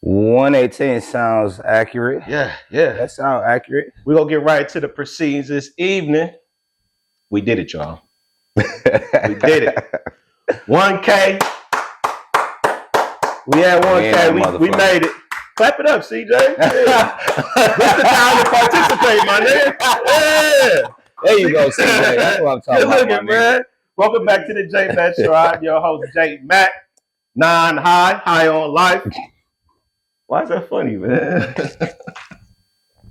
118 sounds accurate. Yeah. That sounds accurate. We're going to get right to the proceedings this evening. We did it, y'all. We did it. 1K. We had 1K. We made it. Clap it up, CJ. Yeah. This the time to participate, my nigga. Yeah. There you go, CJ. That's what I'm talking about, looking, man. Welcome back to the J Matt Show. I'm your host, J Matt. 9 high on life. Why is that funny, man?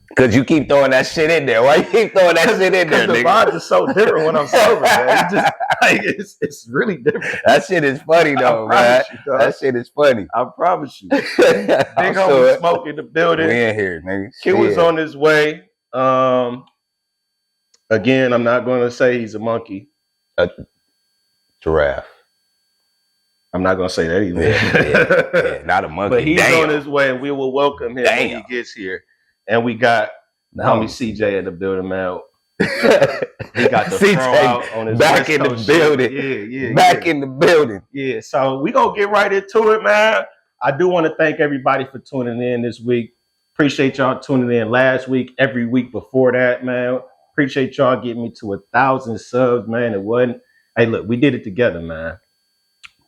Because you keep throwing that shit in there. Why you keep throwing that shit in there, nigga? The vibe is so different when I'm sober, man. It's really different. That shit is funny, though, man. That shit is funny. I promise you. Big homie Smoke in the building. We in here, nigga. Q was on his way. Again, I'm not going to say he's a monkey. A giraffe. I'm not going to say that either. Yeah, not a monkey. But he's on his way, and we will welcome him when he gets here. And we got homie CJ in the building, man. He got the CJ throw out on his back in the building. Yeah. In the building. Yeah, so we going to get right into it, man. I do want to thank everybody for tuning in this week. Appreciate y'all tuning in last week, every week before that, man. Appreciate y'all getting me to 1,000 subs, man. It wasn't. Hey, look, we did it together, man.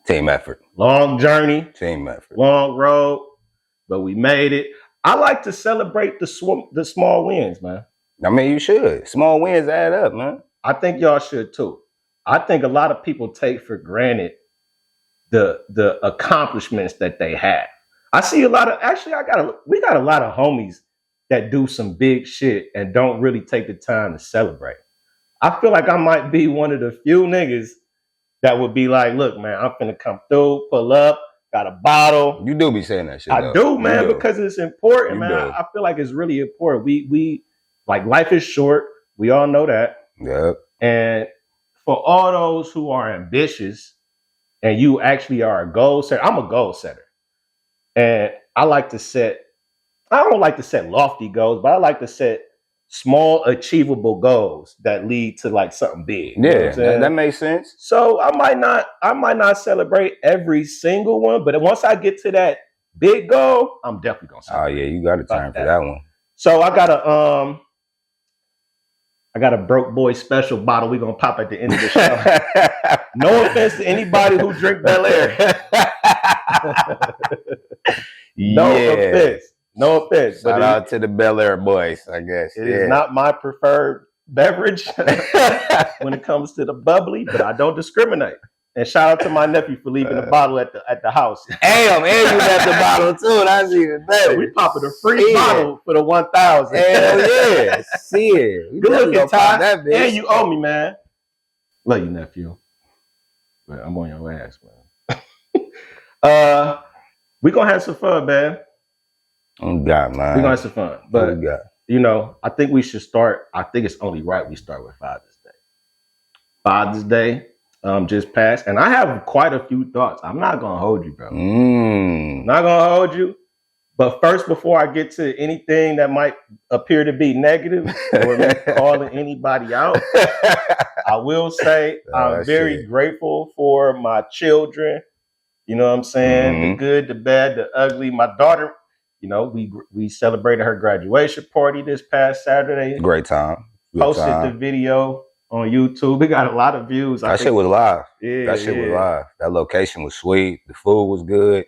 Team effort. Long journey. Team effort. Long road, but we made it. I like to celebrate the small wins, man. I mean, you should. Small wins add up, man. I think y'all should too. I think a lot of people take for granted the accomplishments that they have. I see a lot of, actually, we got a lot of homies that do some big shit and don't really take the time to celebrate. I feel like I might be one of the few niggas that would be like, look, man, I'm finna come through, pull up, got a bottle. You do be saying that shit. I do, man, because it's important, man. I feel like it's really important. We like, life is short. We all know that. Yep. And for all those who are ambitious and you actually are a goal setter, I'm a goal setter. And I don't like to set lofty goals, but I like to set small, achievable goals that lead to like something big. Yeah, that makes sense. So I might not celebrate every single one, but once I get to that big goal, I'm definitely gonna celebrate. Oh yeah, you got a time for that one. So I got a broke boy special bottle we're gonna pop at the end of the show. No offense to anybody who drink Bel Air. No offense. Shout out to the Bel Air boys, I guess. It is not my preferred beverage when it comes to the bubbly, but I don't discriminate. And shout out to my nephew for leaving the bottle at the house. Damn, and you left the bottle too. That's even better. We popping a free bottle for the 1,000. Hell yeah. See it. Good looking, Ty. And you owe me, man. Love you, nephew. But I'm on your ass, man. We gonna have some fun, man. Oh God, man. We're gonna have some fun. But you know, I think we should start. I think it's only right we start with Father's Day. Father's Day just passed, and I have quite a few thoughts. I'm not gonna hold you, bro. Not gonna hold you. But first, before I get to anything that might appear to be negative or me calling anybody out, I will say I'm very grateful for my children. You know what I'm saying? The good, the bad, the ugly. My daughter, you know, we celebrated her graduation party this past Saturday. Great time. Posted the video on YouTube. We got a lot of views. That shit was live. Yeah, that shit was live. That location was sweet. The food was good.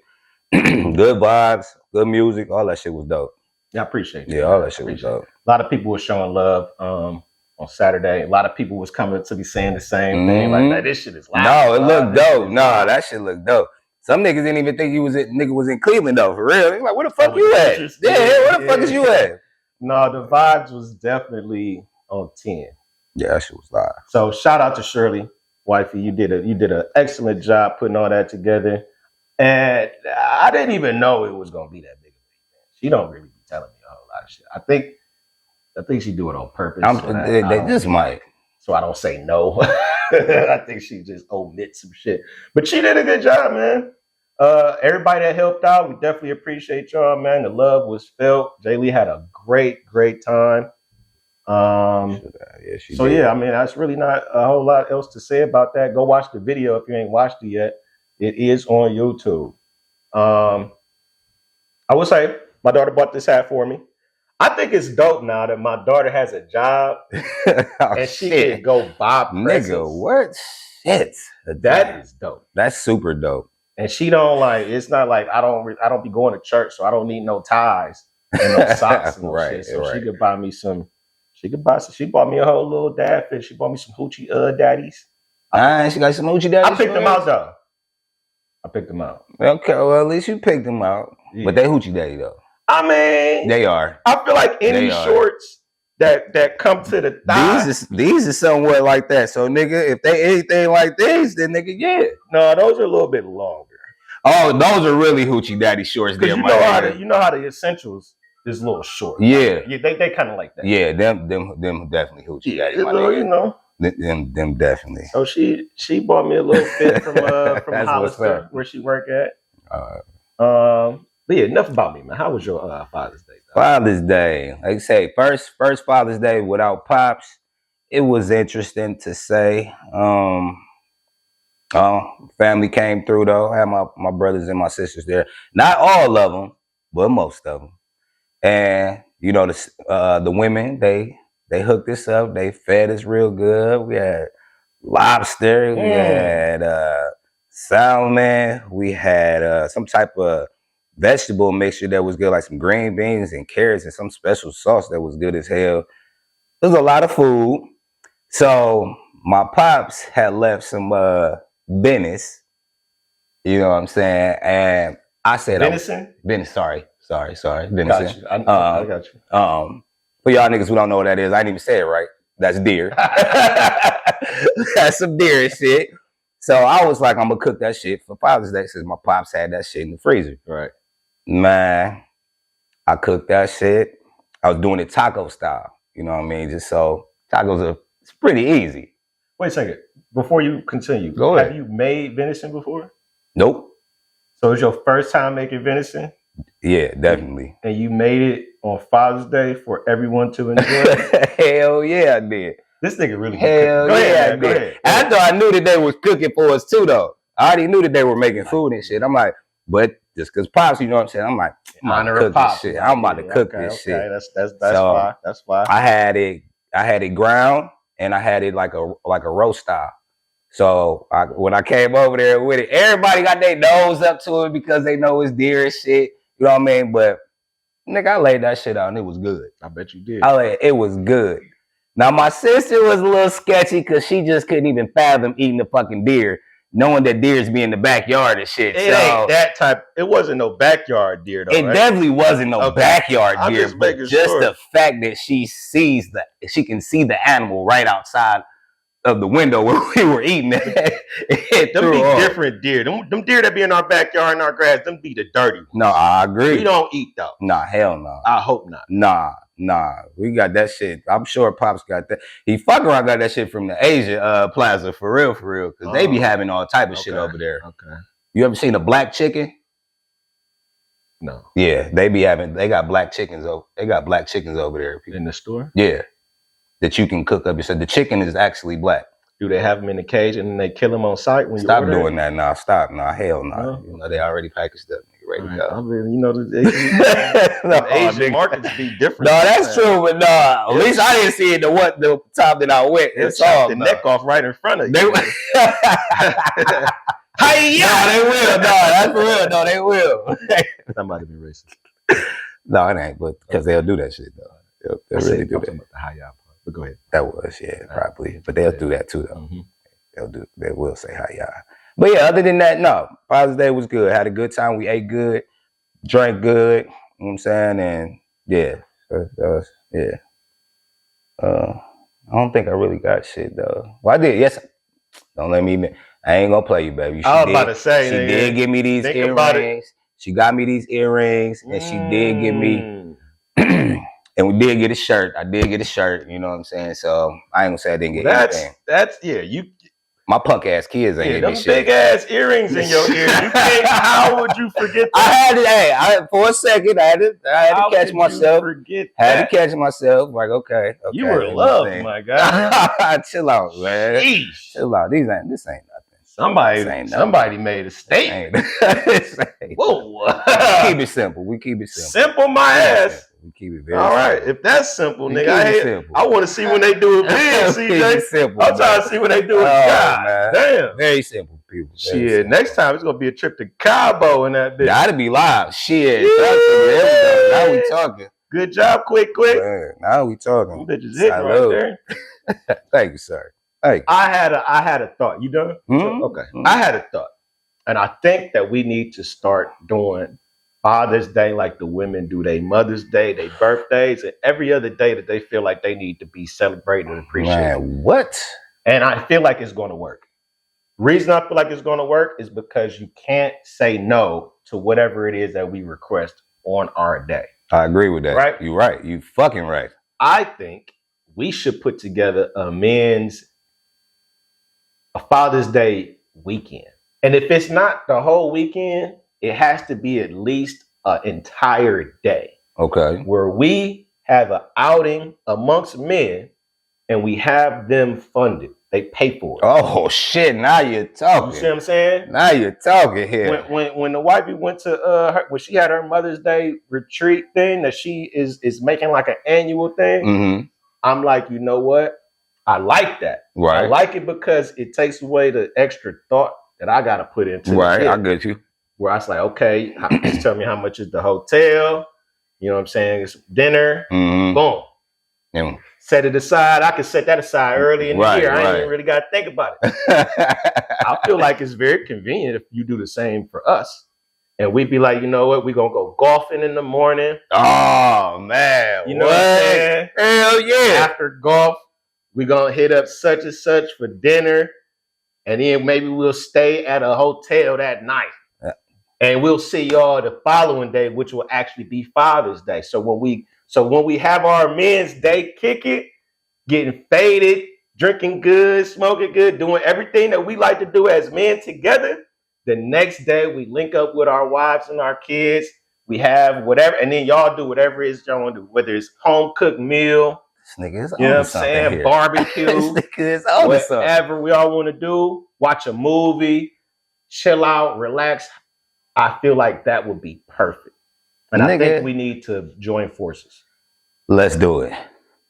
Good vibes, good music. All that shit was dope. Yeah, I appreciate it. Yeah, all that shit was dope. A lot of people were showing love on Saturday. A lot of people was coming to be saying the same thing. Like, man, this shit is loud. No, it looked dope. No, that shit looked dope. Some niggas didn't even think nigga was in Cleveland though, for real. They're like, where the fuck you at? Yeah, where the fuck is you at? No, the vibes was definitely on 10. Yeah, that shit was live. So shout out to Shirley, wifey. You did an excellent job putting all that together. And I didn't even know it was gonna be that big of a event. She don't really be telling me a whole lot of shit. I think she do it on purpose. They just might. So I don't say no. I think she just omits some shit. But she did a good job, man. Everybody that helped out, we definitely appreciate y'all, man. The love was felt. Jay Lee had a great time. I mean, that's really not a whole lot else to say about that. Go watch the video if you ain't watched it yet. It is on YouTube. I would say my daughter bought this hat for me. I think it's dope now that my daughter has a job and she can go buy presents. Nigga, what? Shit. That is dope. That's super dope. And she don't like. It's not like I don't be going to church, so I don't need no ties and no socks and no shit. So she could buy me some. She bought me a whole little dad fit. She bought me some hoochie daddies. She got some hoochie daddies. I picked them out though. I picked them out. Okay, well at least you picked them out. Yeah. But they hoochie daddy though. I mean, they are. I feel like any shorts that come to the thigh. These are somewhat like that. So nigga, if they anything like these, then nigga, yeah. No, those are a little bit longer. Oh, those are really hoochie daddy shorts. There, you know how the essentials is a little short. Yeah, they kind of like that. Yeah, them definitely hoochie daddy. You know, them definitely. So she bought me a little fit from Hollister where she work at. But yeah, enough about me, man. How was your Father's Day? Father's Day, like I say, first Father's Day without pops. It was interesting to say. Family came through though. I had my brothers and my sisters there. Not all of them, but most of them. And you know the women they hooked us up. They fed us real good. We had lobster. We had salmon. We had some type of vegetable mixture that was good, like some green beans and carrots and some special sauce that was good as hell. There was a lot of food. So my pops had left some business. You know what I'm saying? And I said venison? Sorry. Venison. Got you. I got you. For y'all niggas who don't know what that is, I didn't even say it right. That's deer. That's some deer and shit. So I was like, I'm gonna cook that shit for Father's Day since my pops had that shit in the freezer. Right. Man, I cooked that shit. I was doing it taco style. You know what I mean? Just so tacos it's pretty easy. Wait a second. Before you continue, go ahead. Have you made venison before? Nope. So it's your first time making venison? Yeah, definitely. And you made it on Father's Day for everyone to enjoy? Hell yeah, I did. This nigga really Hell yeah, I did. After I knew that they was cooking for us too, though. I already knew that they were making food and shit. I'm like, but just because pops, you know what I'm saying? I'm like, I'm about to cook this shit. I'm about to cook this shit. That's fine. That's fine. I had it ground and I had it like a roast style. So when I came over there with it, everybody got their nose up to it because they know it's deer and shit. You know what I mean? But nigga, I laid that shit out and it was good. I bet you did. It was good. Now my sister was a little sketchy because she just couldn't even fathom eating the fucking deer, knowing that deers be in the backyard and shit. It ain't that type. It wasn't no backyard deer though. It definitely wasn't no backyard deer, but just the fact that she can see the animal right outside of the window where we were eating it. Them be different deer. Them deer that be in our backyard in our grass, them be the dirty ones. No, I agree. We don't eat though. Nah, hell no. I hope not. Nah. We got that shit. I'm sure Pops got that. He fuck around got that shit from the Asia Plaza for real. Because they be having all type of shit over there. Okay. You ever seen a black chicken? No. Yeah, they got black chickens over. They got black chickens over there. In the store? Yeah. That you can cook up. You said the chicken is actually black. Do they have them in the cage and then they kill them on site when you stop order doing it? that now? Stop now. Hell no. Nah. You know they already packaged up. Ready to go. I mean, you know the Asian markets be different. No, that's true, but at least I didn't see it the time that I went. It's all the neck off right in front of you. They they will. No, that's for real. No, they will. Somebody be racist. No, it ain't, but because they'll do that shit though. They'll really do that. About the high part. But go ahead. That was probably, but they'll do that too though. Mm-hmm. They will say hi, y'all. But yeah, other than that, no. Father's Day was good. Had a good time. We ate good, drank good. You know what I'm saying? And yeah. I don't think I really got shit though. Well, I did. Yes. Don't let me. I ain't gonna play you, baby. I was about to say. She did give me these earrings. She got me these earrings, and she did give me. And we did get a shirt. I did get a shirt. You know what I'm saying? So I ain't gonna say I didn't get anything. My punk ass kids ain't get me shit. Big ass earrings in your ear. You can't. How would you forget that? For a second, I had to catch myself. Had to catch myself. Like, okay. You were loved, my God. Chill out, man. Sheesh. Chill out. This ain't nothing. Somebody made a statement. Whoa. Keep it simple. We keep it simple. Simple my ass. We keep it very all right. simple. If that's simple, nigga, I want to see when they do it big, CJ. I'm trying to see when they do it. God damn. Very simple, people. Shit, next time it's gonna be a trip to Cabo in that bitch. Gotta be live. Shit. Yeah. Now we talking. Good job, quick. Man, now we talking. Them bitches hitting right there. Thank you, sir. Hey. I had a thought. You done? Mm-hmm. Okay. I had a thought. And I think that we need to start doing Father's Day like the women do their Mother's Day, their birthdays, and every other day that they feel like they need to be celebrated and appreciated. Man, what? And I feel like it's going to work. Reason I feel like it's going to work is because you can't say no to whatever it is that we request on our day. I agree with that. Right? You're right. You fucking right. I think we should put together a Father's Day weekend. And if it's not the whole weekend, it has to be at least an entire day. Okay. Where we have an outing amongst men and we have them funded. They pay for it. Oh shit! Now you're talking. You see what I'm saying? Now you're talking here. When the wifey went to when she had her Mother's Day retreat thing that she is making like an annual thing, mm-hmm. I'm like, you know what? I like that. Right. I like it because it takes away the extra thought that I got to put into right. it. I get you. Where I was like, okay, just tell me how much is the hotel. You know what I'm saying? It's dinner. Mm-hmm. Boom. Yeah. Set it aside. I can set that aside early in the year. I ain't even really got to think about it. I feel like it's very convenient if you do the same for us. And we'd be like, you know what? We're going to go golfing in the morning. Oh, man. You know what I'm saying? Hell yeah. After golf, we're going to hit up such and such for dinner. And then maybe we'll stay at a hotel that night. Yeah. And we'll see y'all the following day, which will actually be Father's Day. So when we have our men's day kick it, getting faded, drinking good, smoking good, doing everything that we like to do as men together, the next day we link up with our wives and our kids. We have whatever, and then y'all do whatever it is y'all want to do, whether it's home cooked meal, this nigga is you know what I'm saying, here. barbecue, whatever we all want to do, watch a movie, chill out, relax. I feel like that would be perfect. And I think we need to join forces. Let's do it.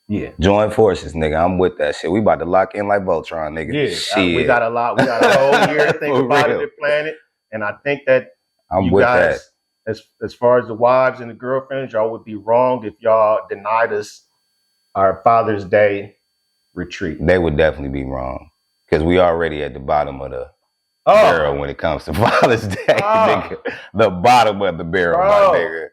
Yeah. Join forces, nigga. I'm with that shit. We about to lock in like Voltron, nigga. Yeah. Shit. We got a whole year to think about it and plan it. And I think that I'm with guys, that. As far as the wives and the girlfriends, y'all would be wrong if y'all denied us our Father's Day retreat. They would definitely be wrong. Because we already at the bottom of the barrel when it comes to Father's Day, nigga. The bottom of the barrel, my nigga.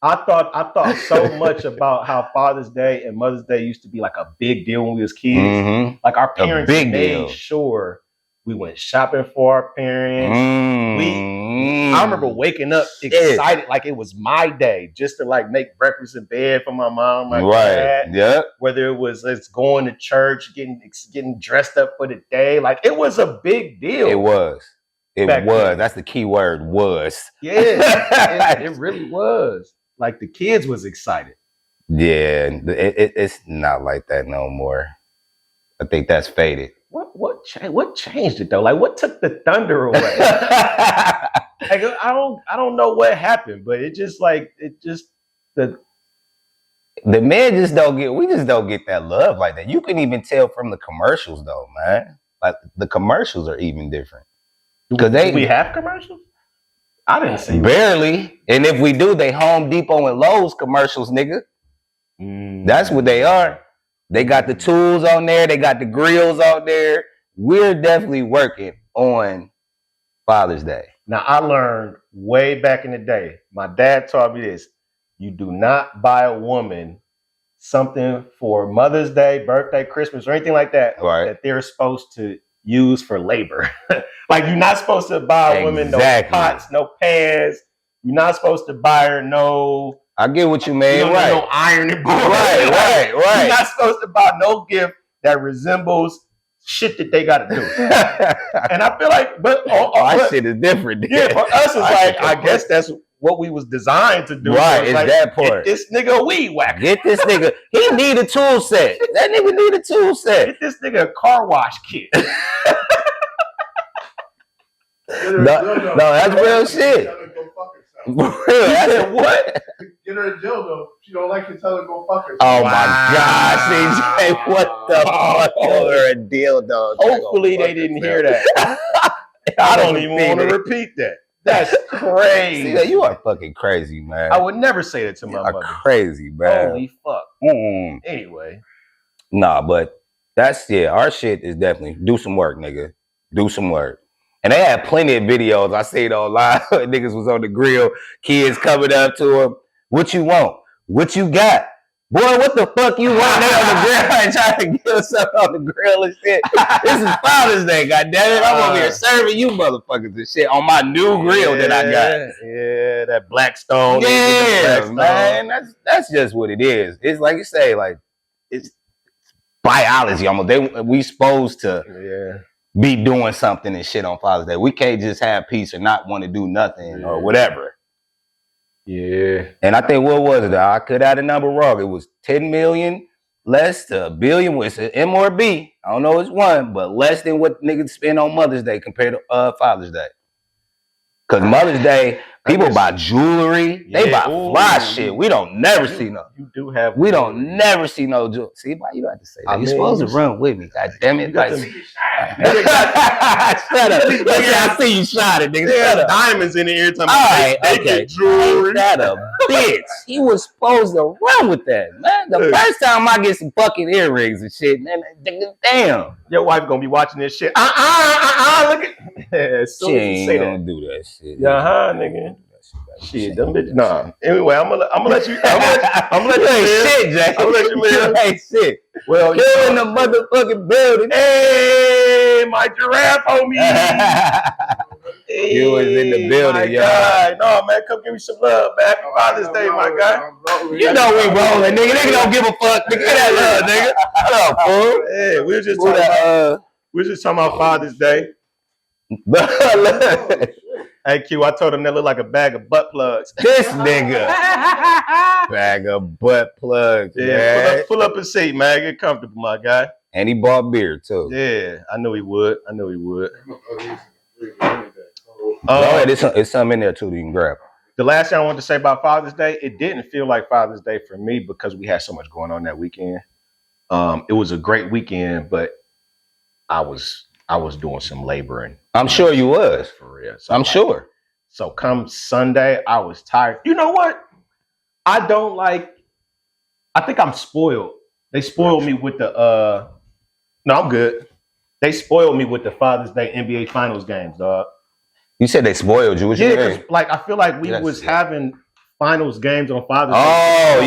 I thought so much about how Father's Day and Mother's Day used to be like a big deal when we was kids. Mm-hmm. Like our parents made sure we went shopping for our parents. I remember waking up excited like it was my day just to like make breakfast in bed for my mom, my dad. Yeah. Whether it was us going to church, getting dressed up for the day, like it was a big deal. It was. Then. That's the key word. Was. Yeah. it really was. Like the kids was excited. Yeah, it's not like that no more. I think that's faded. What changed it though? Like what took the thunder away? Like I don't know what happened, but the men just don't get that love like that. You can even tell from the commercials though, man. Like the commercials are even different. Do we have commercials? I didn't see barely. And if we do, they Home Depot and Lowe's commercials, nigga. That's what they are. They got the tools on there. They got the grills on there. We're definitely working on Father's Day. Now, I learned way back in the day. My dad taught me this. You do not buy a woman something for Mother's Day, birthday, Christmas, or anything like that that they're supposed to use for labor. Like you're not supposed to buy a woman no pots, no pans. You're not supposed to buy her no. I get what you mean. No ironing board. Right. You're not supposed to buy no gift that resembles shit that they got to do. And I feel like, but shit is different. Yeah, for us it's like I guess that's what we was designed to do. Right, it's like, that part. Get this nigga a weed whacker. Get this nigga. He need a tool set. That nigga need a tool set. Get this nigga a car wash kit. No, that's real shit. That's what? Get her a dildo. She don't like it, tell her go fuck herself. Oh my God, CJ, what the fuck? Oh. Or a dildo. Hopefully they didn't hear that. I don't even want to repeat that. That's crazy. CJ, you are fucking crazy, man. I would never say that to my mother. Crazy, man. Holy fuck. Anyway. Nah, but that's, our shit is definitely do some work, nigga. Do some work. And they had plenty of videos I seen online. Niggas was on the grill, kids coming up to him. What you want? What you got? Boy, what the fuck you want? They on the grill and trying to get something on the grill and shit. This is Father's Day, goddammit. I'm over here serving you motherfuckers and shit on my new grill that I got. Yeah, that Blackstone. Yeah, man. That's just what it is. It's like you say, like, it's biology almost. We supposed to be doing something and shit on Father's Day. We can't just have peace or not want to do nothing or whatever. Yeah. And I think, what was it? I could have the number wrong. It was 10 million less to $1 billion. It's an M or B. I don't know which one, but less than what niggas spend on Mother's Day compared to Father's Day. Because Mother's Day, people buy jewelry. They buy fly shit. We don't never see no. You do have. We don't never see no jewelry. See, why you have to say that? You're supposed to run with me. God damn it. Like, shut up. I see you shot it, nigga. There's diamonds in the ear. All right, okay. Jewelry. That a bitch. He was supposed to run with that, man. The first time I get some fucking earrings and shit, man, damn. Your wife gonna be watching this shit. Look at. She ain't gonna do that shit. Nigga. Shit, them bitches. Nah. Anyway, I'm gonna let you. I'm gonna let you. Ain't shit, Jay. I'm gonna let you live. Ain't shit. Well, you're in the motherfucking building. Hey, my giraffe homie. You was in the building, y'all. No, man, come give me some love, man. Happy Father's Day, my guy. You know we rolling, nigga. Nigga don't give a fuck. Nigga, get that love, nigga. What up, fool? Hey, we were just talking about Father's Day. Hey, Q, I told him that looked like a bag of butt plugs. This nigga. Bag of butt plugs, yeah, pull up his seat, man. Get comfortable, my guy. And he bought beer, too. Yeah, I knew he would. It's something in there, too, that you can grab. The last thing I wanted to say about Father's Day, it didn't feel like Father's Day for me because we had so much going on that weekend. It was a great weekend, but I was doing some laboring. I'm sure you was. For real. So I'm sure. So come Sunday, I was tired. You know what? I think I'm spoiled. They spoiled me with the no, I'm good. They spoiled me with the Father's Day NBA Finals games, dog. You said they spoiled you. What you mean? Like I feel like we was having finals games on Father's Day. Oh,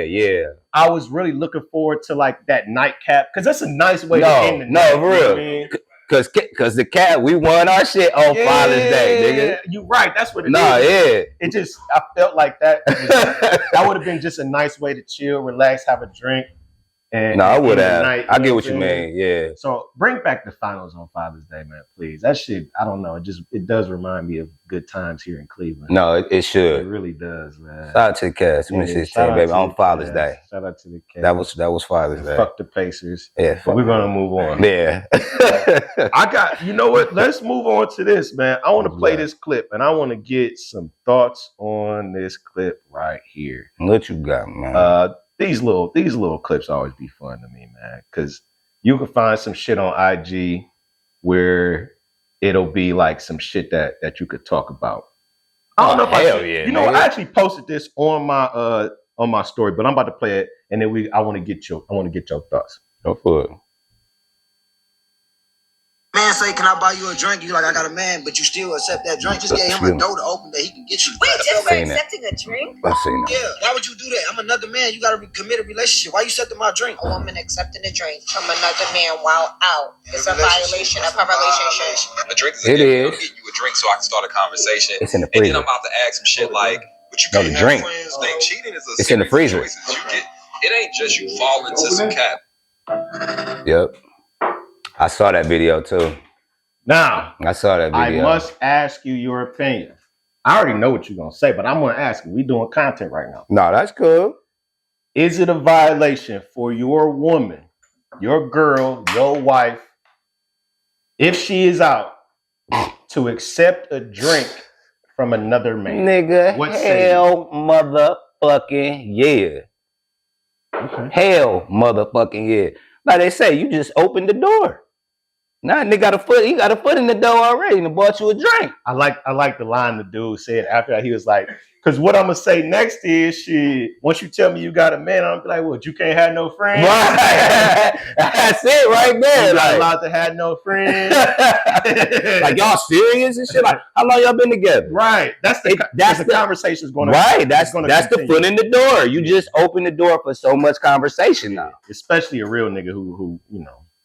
yeah. I was really looking forward to like that nightcap because that's a nice way to end the night. No, for real. You know Cause the cat, we won our shit on Father's Day, nigga. You right, that's what it is. Yeah. It just, I felt like that. That would have been just a nice way to chill, relax, have a drink. And I would have. I get what you mean, yeah. So bring back the finals on Father's Day, man, please. That shit, I don't know. It does remind me of good times here in Cleveland. No, it should. It really does, man. Shout out to the Cats. 2016, baby, on Father's Day. Shout out to the Cats. That was Father's Day. Fuck the Pacers. Yeah. But we're gonna move on. Yeah. You know what? Let's move on to this, man. I want to play this clip, and I want to get some thoughts on this clip right here. What you got, man? These little clips always be fun to me, man, because you can find some shit on IG where it'll be like some shit that you could talk about. I don't know if I actually posted this on my story, but I'm about to play it, and then I want to get your thoughts. Go for it. Man say, can I buy you a drink? You like, I got a man, but you still accept that drink. Just get him a door to open that he can get you. Wait, just for accepting a drink? I've seen that. Yeah, why would you do that? I'm another man. You got to commit a relationship. Why you accepting my drink? A woman accepting a drink from another man while out is a violation of her relationship. A drink is it is. I'll get you a drink so I can start a conversation. It's in the freezer. freezer. And then I'm about to ask some shit like, but you can't drink. Think cheating is a it's in the freezer. It ain't just you fall into some cap. Yep. I saw that video too. Now, I saw that video. I must ask you your opinion. I already know what you're going to say, but I'm going to ask you. We're doing content right now. No, that's cool. Is it a violation for your woman, your girl, your wife, if she is out to accept a drink from another man? Nigga, What say hell motherfucking yeah. Okay. Hell motherfucking yeah. Like they say, you just open the door. Nah, nigga got a foot. He got a foot in the door already and bought you a drink. I like the line the dude said after that. He was like, because what I'm gonna say next is shit. Once you tell me you got a man, I'm like, what? You can't have no friends. Right. That's it right there. You're not Like, allowed to have no friends. like y'all serious and shit. Like, how long y'all been together? Right. That's the conversation's going to. Right. That's the foot in the door. You just open the door for so much conversation now. Especially a real nigga who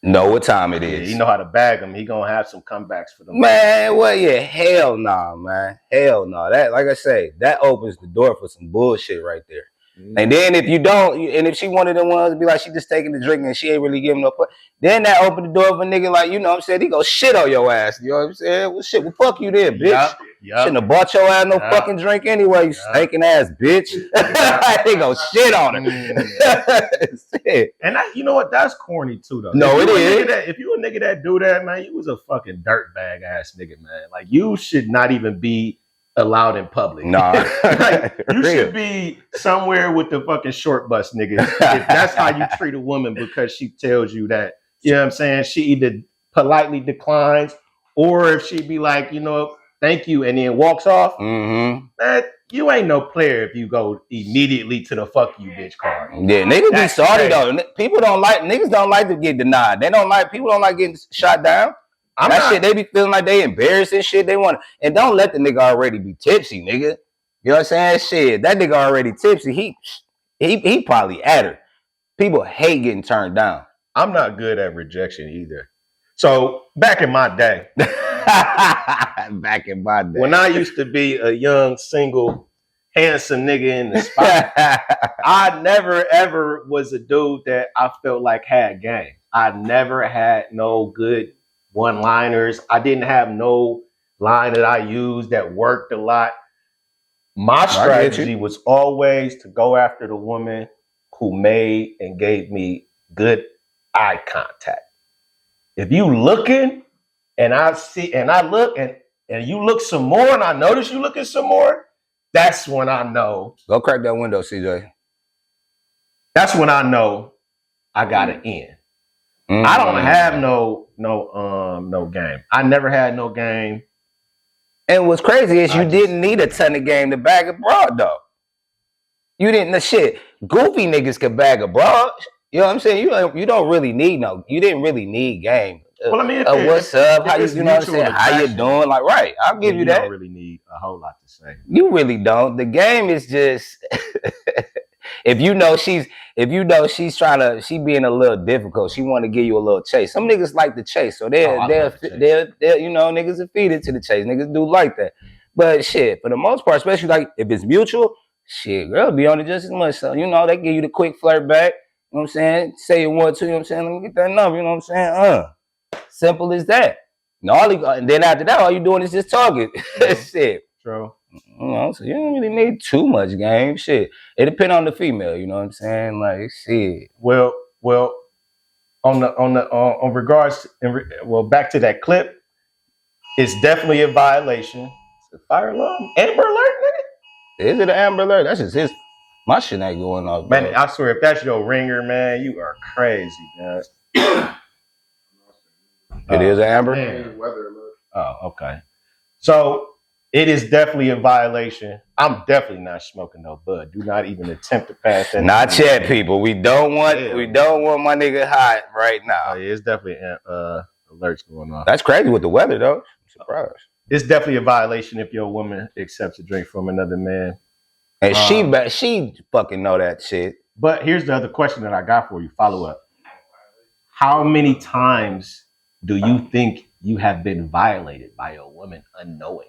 know what time it is. He know how to bag them. He gonna have some comebacks for them. Man, well, yeah, hell nah, man. Hell no. That, like I say, that opens the door for some bullshit right there. Mm-hmm. And then if you don't, and if she one of them ones to be like, she just taking the drink and she ain't really giving no fuck, then that open the door for a nigga like, you know what I'm saying, he go shit on your ass. You know what I'm saying? Well, shit, well, fuck you then, bitch. Yep. Shouldn't have bought your ass no fucking drink anyway, you stinking ass bitch. He go shit on her. And you know what? That's corny too, though. No, it is. If you a nigga that do that, man, you was a fucking dirtbag ass nigga, man. Like, you should not even be allowed in public. Nah. Like, you should be somewhere with the fucking short bus niggas. If that's how you treat a woman because she tells you that, you know what I'm saying, she either politely declines or if she be like, you know, thank you, and then walks off. Mm-hmm. Man, you ain't no player if you go immediately to the fuck you bitch card. Yeah, niggas be sorry though. Niggas don't like to get denied. People don't like getting shot down. Shit, they be feeling like they embarrassed and shit. They want to, and don't let the nigga already be tipsy, nigga. You know what I'm saying? Shit, that nigga already tipsy. He probably at her. People hate getting turned down. I'm not good at rejection either. So back in my day, when I used to be a young, single, handsome nigga in the spot, I never ever was a dude that I felt like had game. I never had no good one-liners. I didn't have no line that I used that worked a lot. My strategy was always to go after the woman who made and gave me good eye contact. If you looking and I see and I look and you look some more and I notice you looking some more, that's when I know. Go crack that window, CJ. That's when I know I got it in. Mm-hmm. I don't have no game. I never had no game. And what's crazy is you didn't need a ton of game to bag a broad though. You didn't shit. Goofy niggas could bag a broad. You know what I'm saying? You don't really need you didn't really need game. Well, I mean, what's up? How you know what I'm saying? How you doing? Like, right. I'll give you that. You don't really need a whole lot to say. You really don't. The game is just if you know she's being a little difficult, she want to give you a little chase. Some niggas like the chase, so they're you know, niggas are feeded to the chase. Niggas do like that. But shit, for the most part, especially like if it's mutual, shit, girl be on it just as much. So, you know, they give you the quick flirt back. You know what I'm saying? Say you want to, you know what I'm saying? Let me get that number, you know what I'm saying? Simple as that. And then after that, all you doing is just talking. Shit. True. You know, so you don't really need too much game. Shit. It depends on the female, you know what I'm saying? Like, shit. Well, on regards, back to that clip, it's definitely a violation. It's a fire alarm. Amber alert, nigga? Is it an Amber alert? That's just my shit ain't going off. Man, bro. I swear, if that's your ringer, man, you are crazy, man. It is an Amber? Weather alert. Oh, okay. So it is definitely a violation. I'm definitely not smoking no bud. Do not even attempt to pass that. Not yet, people. We don't want my nigga hot right now. It's definitely alerts going on. That's crazy with the weather though. I'm surprised. It's definitely a violation if your woman accepts a drink from another man. And she fucking know that shit. But here's the other question that I got for you. Follow up. How many times do you think you have been violated by a woman unknowingly?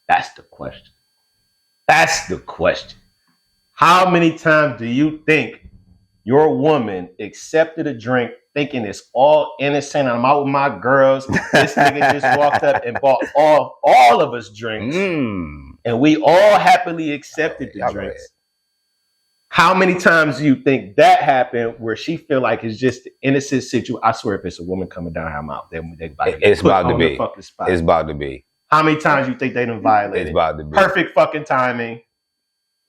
That's the question. That's the question. How many times do you think your woman accepted a drink thinking it's all innocent? I'm out with my girls. This nigga just walked up and bought all of us drinks. And we all happily accepted the drinks. How many times do you think that happened where she feel like it's just an innocent situation? I swear, if it's a woman coming down her mouth, they It's about to be. Spot. It's about to be. How many times you think they done violated? It's about to be. Perfect fucking timing.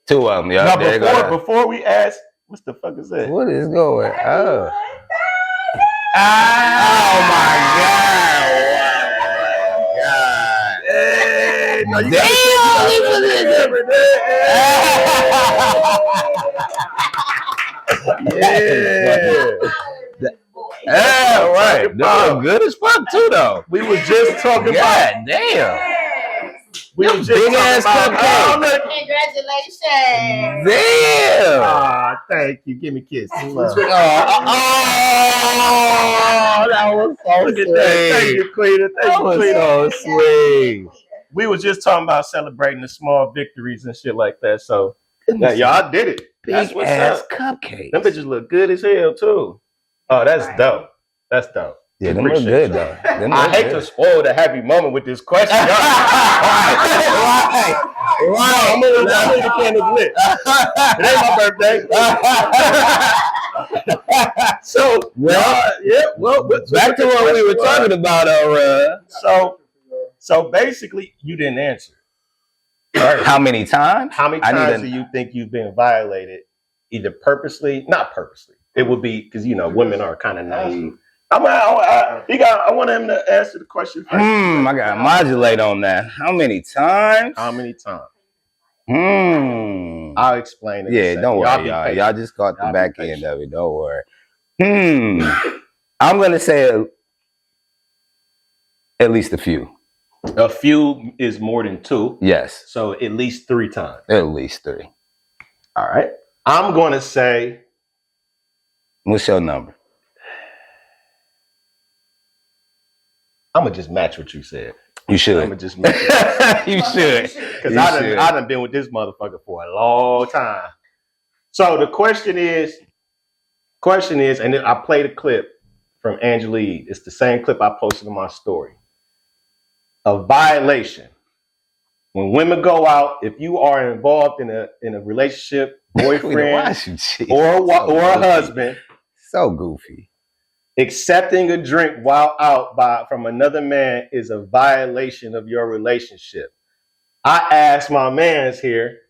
2 of them. Yeah. No, before we ask, what the fuck is that? What is going on? Oh my God! Hey, no, you Damn! Yeah, right. They're good as fuck too, though. We was just talking about. Damn. We was just Big ass cupcake. Congratulations. Damn. Ah, thank you. Give me a kiss. That was so sweet. Thank you, Queen. That was so sweet. We was just talking about celebrating the small victories and shit like that. So, yeah, y'all did it. That's Big what's ass up. cupcakes. Them bitches look good as hell too. Oh, that's dope. That's dope. Yeah, them look good though. I hate to spoil the happy moment with this question. Right. I'm gonna the candles lit. It ain't my birthday. So, back to what we were talking about, So basically, you didn't answer. How many times? How many times do you think you've been violated, either purposely, not purposely? It would be because women are kind of naive. I want him to answer the question first. I gotta modulate on that. How many times? How many times? I'll explain it. Yeah, don't worry, y'all. Y'all just caught the back end of it. Don't worry. I'm gonna say at least a few. A few is more than 2. Yes. So at least 3 times. At least 3. All right. I'm gonna say. What's your number? I'm gonna just match what you said. You should. I'm gonna just match it. You should. Because I done been with this motherfucker for a long time. So the question is, and then I played a clip from Angelique. It's the same clip I posted in my story. A violation. When women go out, if you are involved in a relationship, boyfriend or a husband, so goofy. Accepting a drink while out from another man is a violation of your relationship. I asked my mans here,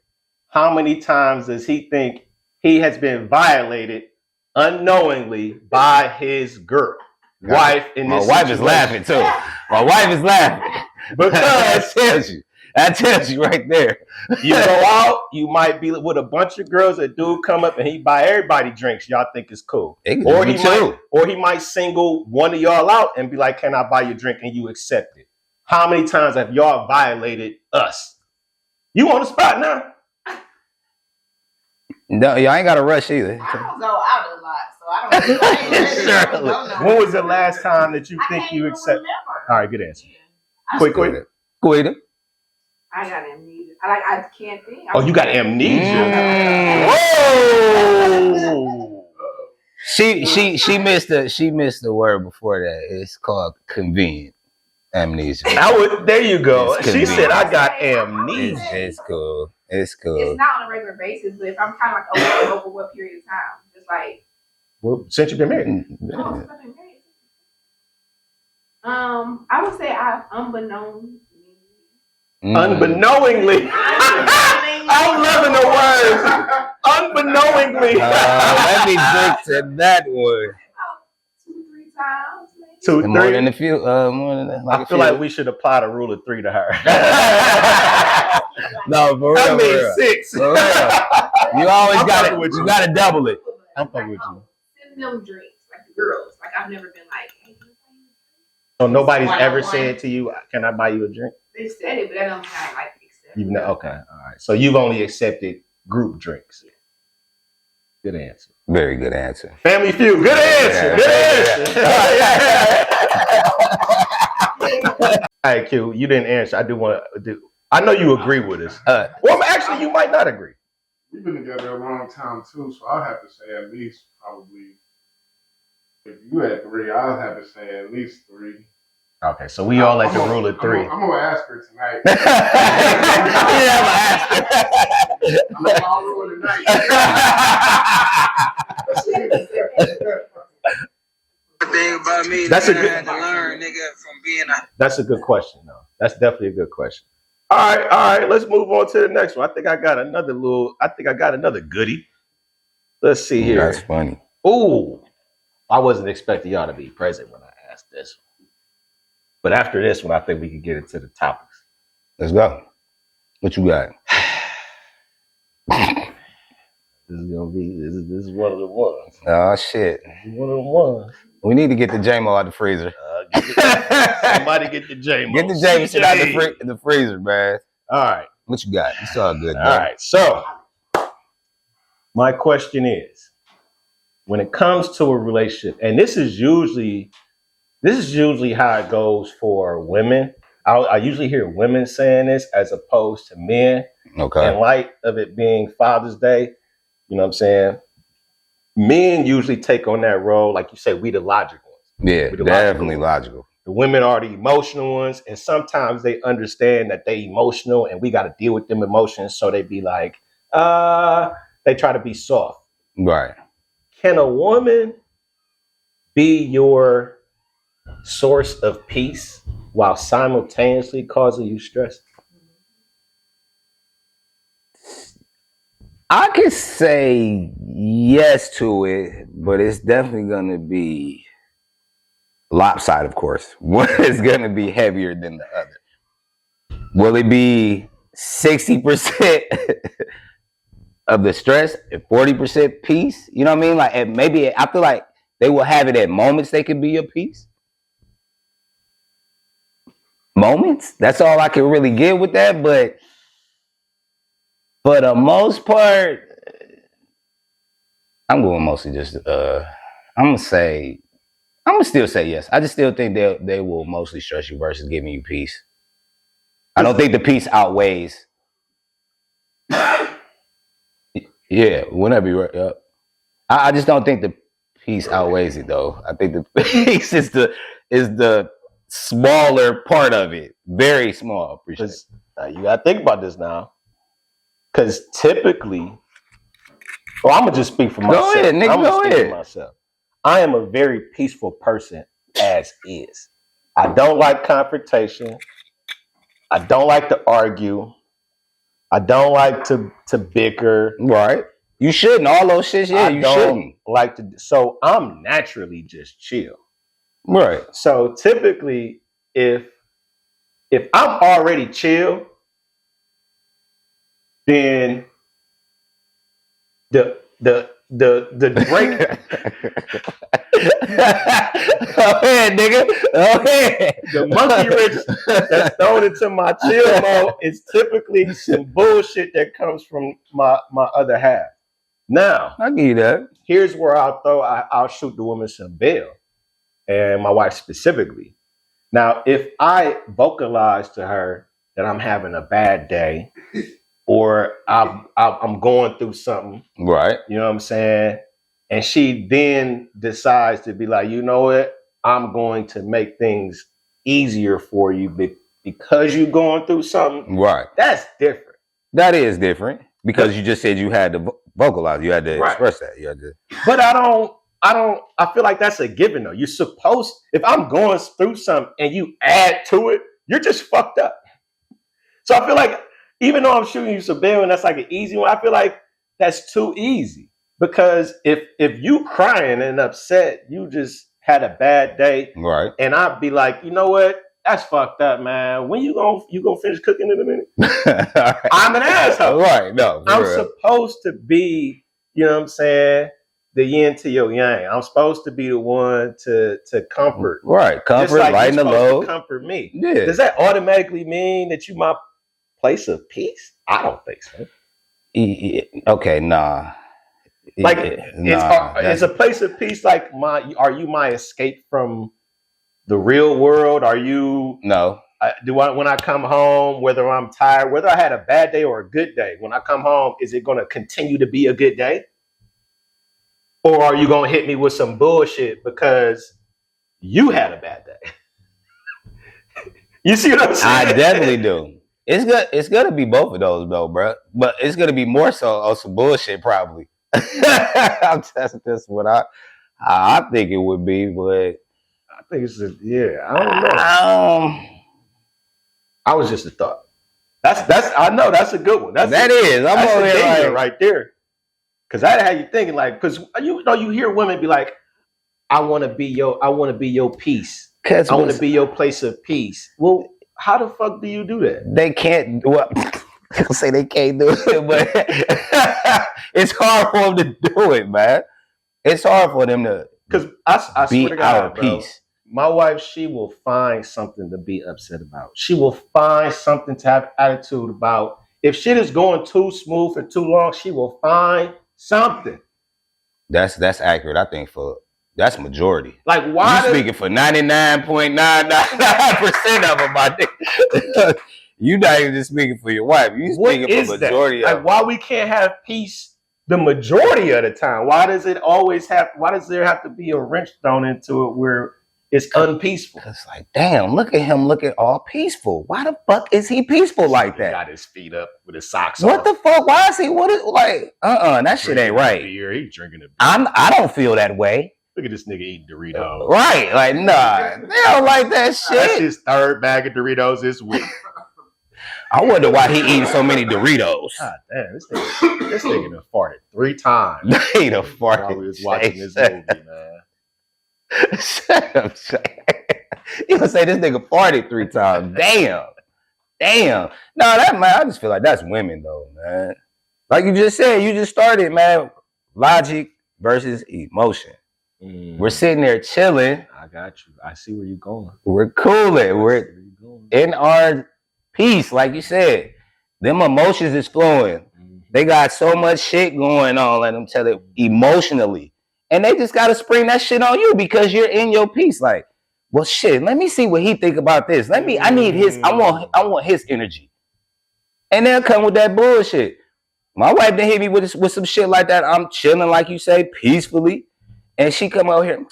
how many times does he think he has been violated unknowingly by his girl, wife? In this my wife is laughing too. My wife is laughing because that tells you right there. You go out, you might be with a bunch of girls. A dude come up and he buy everybody drinks. Y'all think it's cool, or he might single one of y'all out and be like, "Can I buy you a drink?" and you accept it. How many times have y'all violated us? You on the spot now? No, y'all ain't got to rush either. I don't go out a lot, so I don't. When was the last time that you think you accept? All right, good answer. Yeah. Quick. I got amnesia. I can't think. Oh, you got amnesia. Whoa! She missed the word before that. It's called convenient amnesia. There you go. She said I got amnesia. It's cool. It's not on a regular basis, but if I'm kind of like over what period of time, just like. Well, since you've been married. I would say unbeknowingly. I'm loving the words. Unbeknowingly. Let me drink to that one. 2-3 times. Maybe. 2, 3. More than a few. More than like I feel like we should apply the rule of 3 to her. No, for real. I mean 6. For real. You always got it. You got to double it. I'm fucking with you. Send them drinks, like the girls. Like I've never been like. Hey, so nobody's ever said to you, "Can I buy you a drink?" They said it, but I don't have like accept. Okay, all right. So you've only accepted group drinks. Good answer. Very good answer. Family Feud. Good answer. Good answer. All right, Q. You didn't answer. I do want to do. I know you agree with us. Well, actually, you might not agree. We've been together a long time too, so I'll have to say at least probably. If you had 3, I'll have to say at least 3. Okay, so we all at the rule of 3. I'm gonna ask her tonight. I'm all ruined tonight. The thing about me, That's nigga, a good- I had to learn, nigga, from being a. That's a good question, though. That's definitely a good question. All right. Let's move on to the next one. I think I got another goodie. Let's see here. That's funny. Ooh, I wasn't expecting y'all to be present when I asked this. But after this one, I think we can get into the topics. Let's go. What you got? This is gonna be this is one of the ones. Oh shit. This is one of the ones. We need to get the JMO out the freezer. Somebody get the JMO. Get the JMO shit out the freezer, man. All right. What you got? It's all good. All right. So my question is, when it comes to a relationship, and this is usually how it goes for women. I usually hear women saying this as opposed to men. Okay. In light of it being Father's Day, you know what I'm saying? Men usually take on that role, like you say, we the logical ones. Yeah, definitely logical. The women are the emotional ones, and sometimes they understand that they emotional and we got to deal with them emotions, so they be like, they try to be soft. Right. Can a woman be your source of peace while simultaneously causing you stress? I could say yes to it, but it's definitely going to be lopsided, of course. One is going to be heavier than the other. Will it be 60% of the stress and 40% peace? You know what I mean? Like, maybe I feel like they will have it at moments they could be your peace. Moments? That's all I can really get with that, but for the most part, I'm going mostly just, I'm gonna still say yes. I just still think they will mostly stress you versus giving you peace. I don't think the peace outweighs. Yeah, whenever you're right. I just don't think the peace outweighs it though. I think the peace is the smaller part of it. Very small. Appreciate it. You gotta think about this now. Because typically, I'm gonna just speak for myself. Go ahead, nigga. Go ahead. Myself. I am a very peaceful person as is. I don't like confrontation. I don't like to argue. I don't like to bicker. Right. You shouldn't. All those shits, yeah, you shouldn't. Like to. So I'm naturally just chill. Right. So typically, if I'm already chill, then the break. Go ahead, nigga. Go ahead. The monkey wrench that's thrown into my chill mode is typically some bullshit that comes from my other half. Now, I'll give you that. Here's where I'll shoot the woman some bail, and my wife specifically. Now, if I vocalize to her that I'm having a bad day, or I'm going through something, right? You know what I'm saying? And she then decides to be like, you know what? I'm going to make things easier for you because you're going through something. Right. That's different. That is different because you just said you had to vocalize. You had to express that. You had to. But I feel like that's a given though. You're supposed, if I'm going through something and you add to it, you're just fucked up. So I feel like even though I'm shooting you some bail and that's like an easy one, I feel like that's too easy. Because if you crying and upset, you just had a bad day. Right. And I'd be like, you know what? That's fucked up, man. When you gonna finish cooking in a minute? Right. I'm an asshole. Right. No. I'm supposed to be, you know what I'm saying, the yin to your yang. I'm supposed to be the one to comfort. Right. Comfort, just like lighten the load. Comfort me. Yeah. Does that automatically mean that you my place of peace? I don't think so. Okay, nah. Like it's a place of peace. Like are you my escape from the real world? Are you? No. When I come home, whether I'm tired, whether I had a bad day or a good day, when I come home, is it going to continue to be a good day? Or are you going to hit me with some bullshit because you had a bad day? You see what I'm saying? I definitely do. It's gonna be both of those though, bro. But it's gonna be more so on some bullshit, probably. That's what I think it would be, but I think it's just, I don't know. I was just a thought. That's I know that's a good one. That's I'm over here danger like, right there. Cause that had you thinking like, cause you hear women be like, I want to be your peace. I want to be your place of peace. Well, how the fuck do you do that? They can't. Well, I'll say they can't do it, but it's hard for them to do it, man. It's hard for them to. Because I be swear to God, our bro, peace. my wife, she will find something to be upset about. She will find something to have attitude about. If shit is going too smooth for too long, she will find something. That's accurate. I think that's majority. Like why? You speaking for 99.999% of them, my nigga. You not even just speaking for your wife. You speaking for majority that? of Like why we can't have peace the majority of the time? Why does there have to be a wrench thrown into it where it's unpeaceful? It's like, damn, look at him looking all peaceful. Why the fuck is he peaceful like that? He got his feet up with his socks on. What the fuck? Why is he that drinking shit ain't right. Beer. He drinking a beer. I don't feel that way. Look at this nigga eating Doritos. Right. Like, nah. They don't like that shit. That's his third bag of Doritos this week. I wonder why he eating so many Doritos. God damn, this nigga done farted 3 times. He done farted while we was watching this movie, man. Shut up, you gonna say this nigga farted 3 times? Damn. No, that man. I just feel like that's women though, man. Like you just said, you just started, man. Logic versus emotion. We're sitting there chilling. I got you. I see where you're going. We're cooling. We're in our peace, like you said. Them emotions is flowing. They got so much shit going on, let them tell it, emotionally. And they just gotta spring that shit on you because you're in your peace. Like, well, shit, let me see what he think about this. I need his, I want his energy. And they'll come with that bullshit. My wife done hit me with some shit like that. I'm chilling, like you say, peacefully. And she come out here,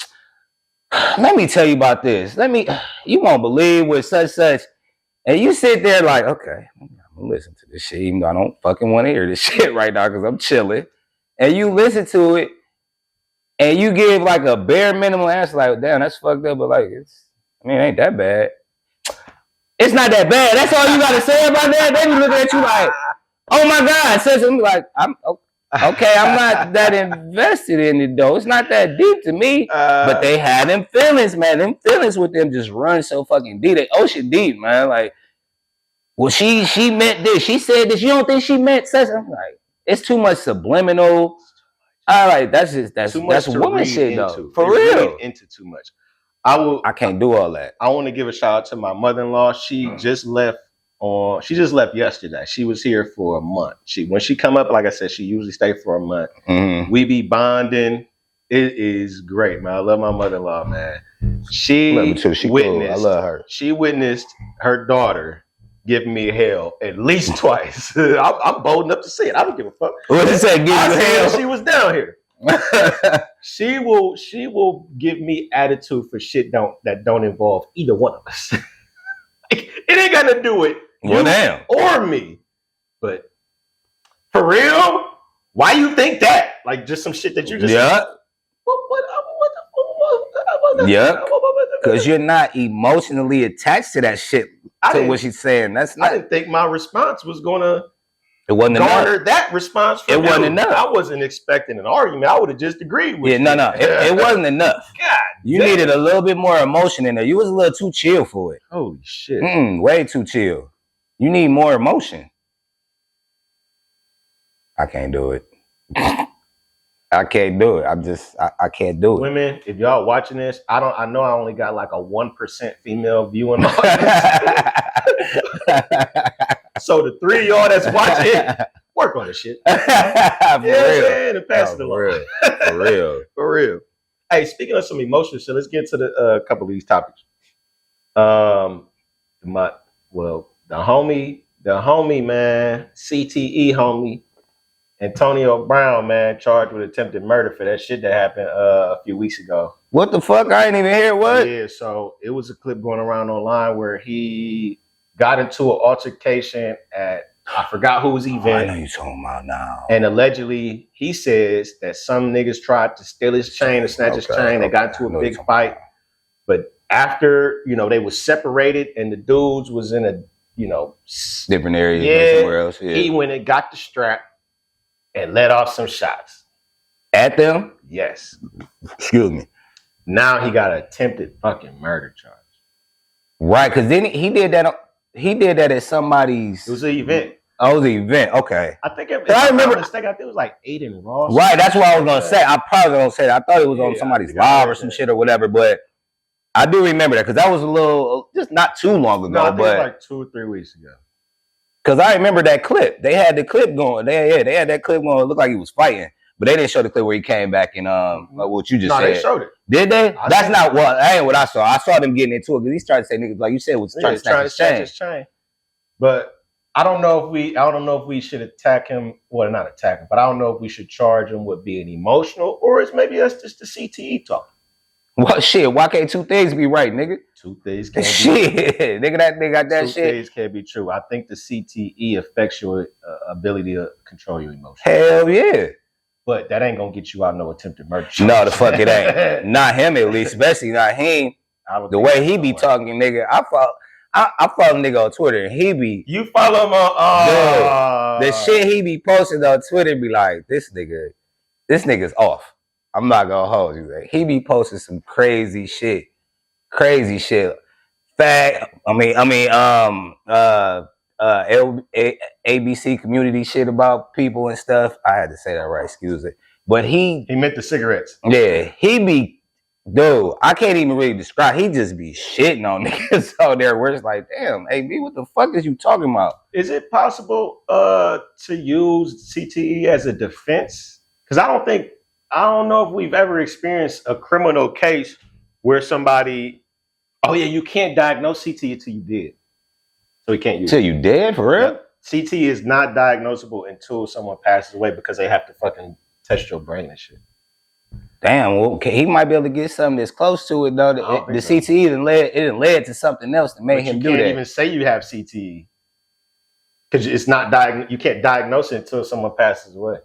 let me tell you about this. You won't believe with such. And you sit there like, okay, I'm gonna listen to this shit, even though I don't fucking want to hear this shit right now because I'm chilling. And you listen to it, and you give like a bare minimum answer, like, damn, that's fucked up, but like, it ain't that bad. It's not that bad. That's all you gotta say about that. They be looking at you like, oh my God. Says I'm like, I'm okay, I'm not that invested in it though. It's not that deep to me. But they had them feelings, man. Them feelings with them just run so fucking deep. They ocean deep, man. Like, well, she meant this. She said this. You don't think she meant such? I'm like, it's too much subliminal. All right, that's woman shit though. For real. Into too much. I can't do all that. I want to give a shout out to my mother-in-law. She just left yesterday. She was here for a month. When she come up, like I said, she usually stay for a month. Mm-hmm. We be bonding. It is great, man. I love my mother-in-law, man. She witnessed. Cool. I love her. She witnessed her daughter giving me hell at least twice. I'm bold enough to say it. I don't give a fuck. What did you say? Give you hell? She was down here. She will give me attitude for shit that don't involve either one of us. It ain't got to do with you or me. But for real, why you think that? Like just some shit that you just Yep. Because you're not emotionally attached to that shit. To what she's saying. That's not. I didn't think my response was gonna. It wasn't garner enough. That response. From it wasn't enough. I wasn't expecting an argument. I would have just agreed with you. No. It wasn't enough. God, you needed a little bit more emotion in there. You was a little too chill for it. Holy shit. Way too chill. You need more emotion. I can't do it. I can't do it. I can't do it. Women, if y'all watching this, I know I only got like a 1% female viewing audience. So the 3 of y'all that's watching, work on this shit. For real. And pass it along. For real. Hey, speaking of some emotional shit, let's get to the couple of these topics. The homie, man, CTE homie, Antonio Brown, man, charged with attempted murder for that shit that happened a few weeks ago. What the fuck? I ain't even hear what? Yeah, so it was a clip going around online where he got into an altercation at I forgot whose event. I know you're talking about now. And allegedly, he says that some niggas tried to steal his chain or snatch his chain. They got into a big fight. But after, they was separated and the dudes was in a, different area, somewhere else. Yeah. He went and got the strap and let off some shots. At them? Yes. Excuse me. Now he got an attempted fucking murder charge. Right, because then he did that. He did that at somebody's. It was an event. Oh, it was an event. Okay. I think I remember. I think it was like Adin Ross. Right, that's what I was gonna say. I probably gonna say that. I thought it was on somebody's live or some shit or whatever, but I do remember that because that was a little, just not too long ago. No, I think it was like 2 or 3 weeks ago. Because I remember that clip. They had the clip going. They had that clip going. It looked like he was fighting, but they didn't show the clip where he came back and what you just said. No, they showed it. Did they? That's not what. That ain't what I saw. I saw them getting into it because he's trying to say niggas like you said was trying to snatch his chain. But I don't know if we should attack him. Well, not attack him, but I don't know if we should charge him with being emotional or it's maybe that's just the CTE talk. Well, shit. Why can't two things be right, nigga? Two things can't be true. Nigga, that nigga got that two shit. Two things can't be true. I think the CTE affects your ability to control your emotions. Hell yeah. But that ain't gonna get you out no attempted murder. No, the fuck it ain't. Not him at least, especially not him. The way he be talking, nigga. I follow nigga on Twitter and he be. You follow him on the shit he be posting on Twitter be like, this nigga's off. I'm not gonna hold you. Like, he be posting some crazy shit. ABC community shit about people and stuff. I had to say that right, excuse it. But he meant the cigarettes. Yeah, he be, dude, I can't even really describe. He just be shitting on niggas out there where it's like, damn, AB, what the fuck is you talking about? Is it possible to use CTE as a defense? Because I don't know if we've ever experienced a criminal case where somebody, oh yeah, you can't diagnose CTE until you did. So we can't use it. Until you dead, for real? Yeah. CTE is not diagnosable until someone passes away because they have to fucking test your brain and shit. Damn, well, he might be able to get something that's close to it though. The CTE led to something else that made him do that. You can't even say you have CTE because it's not you can't diagnose it until someone passes away.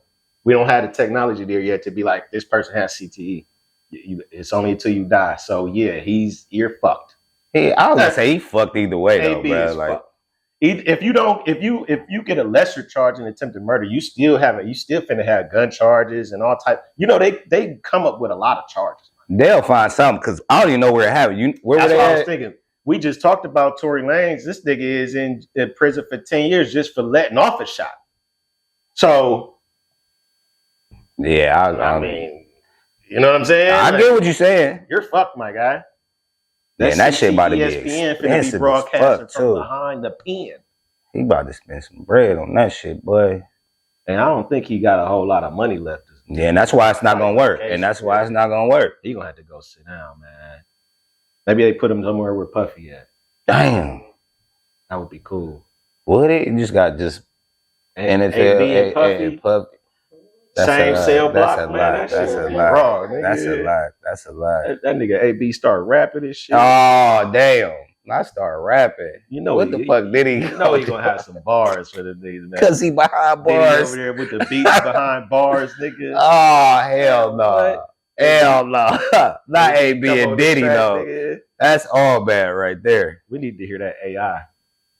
We don't have the technology there yet to be like, this person has CTE. It's only until you die. So yeah, you're fucked. Hey, I was gonna say he fucked either way though, bro. Like, if you get a lesser charge in attempted murder, you still finna have gun charges and all type. They come up with a lot of charges. They'll find something because I don't even know where it happened. That's what I was thinking. We just talked about Tory Lanez. This nigga is in prison for 10 years just for letting off a shot. So. Yeah, I mean, you know what I'm saying? I get what you're saying. You're fucked, my guy. Man, that shit about to be expensive be broadcasted from behind the pen. He about to spend some bread on that shit, boy. And I don't think he got a whole lot of money left. Yeah, and that's why it's not gonna work. And that's why it's not gonna work. He gonna have to go sit down, man. Maybe they put him somewhere where Puffy at. Damn, that would be cool. Would it? You just got NFL and Puffy. Same cell block, man. That's a lot. That's a lot. That nigga AB start rapping this shit. Oh damn! I start rapping. You know what the fuck did he? You know he gonna have some bars for the niggas, man. Cause he behind bars. Over there with the beats behind bars, nigga. Oh hell no! Hell no! Not AB and Diddy though. Nigga. That's all bad right there. We need to hear that AI.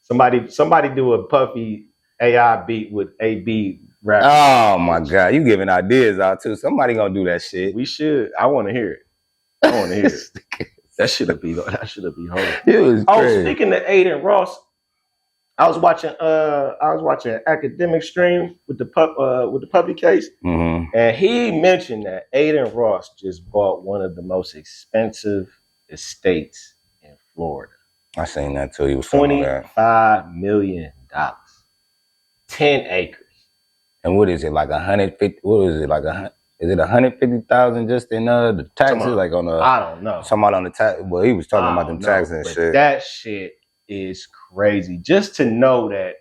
Somebody do a Puffy AI beat with AB. Rap. Oh my god, you giving ideas out too. Somebody gonna do that shit. We should. I want to hear it. That should be hard. It was crazy. Speaking of Adin Ross, I was watching an academic stream with the puppy case, and he mentioned that Adin Ross just bought one of the most expensive estates in Florida. I seen that too. He was $25 million, 10 acres. And what is it, like 150? What is it, like is it 150,000 just in the taxes? Like on the, I don't know. Somebody on the tax. Well, he was talking about them taxes and shit. That shit is crazy. Just to know that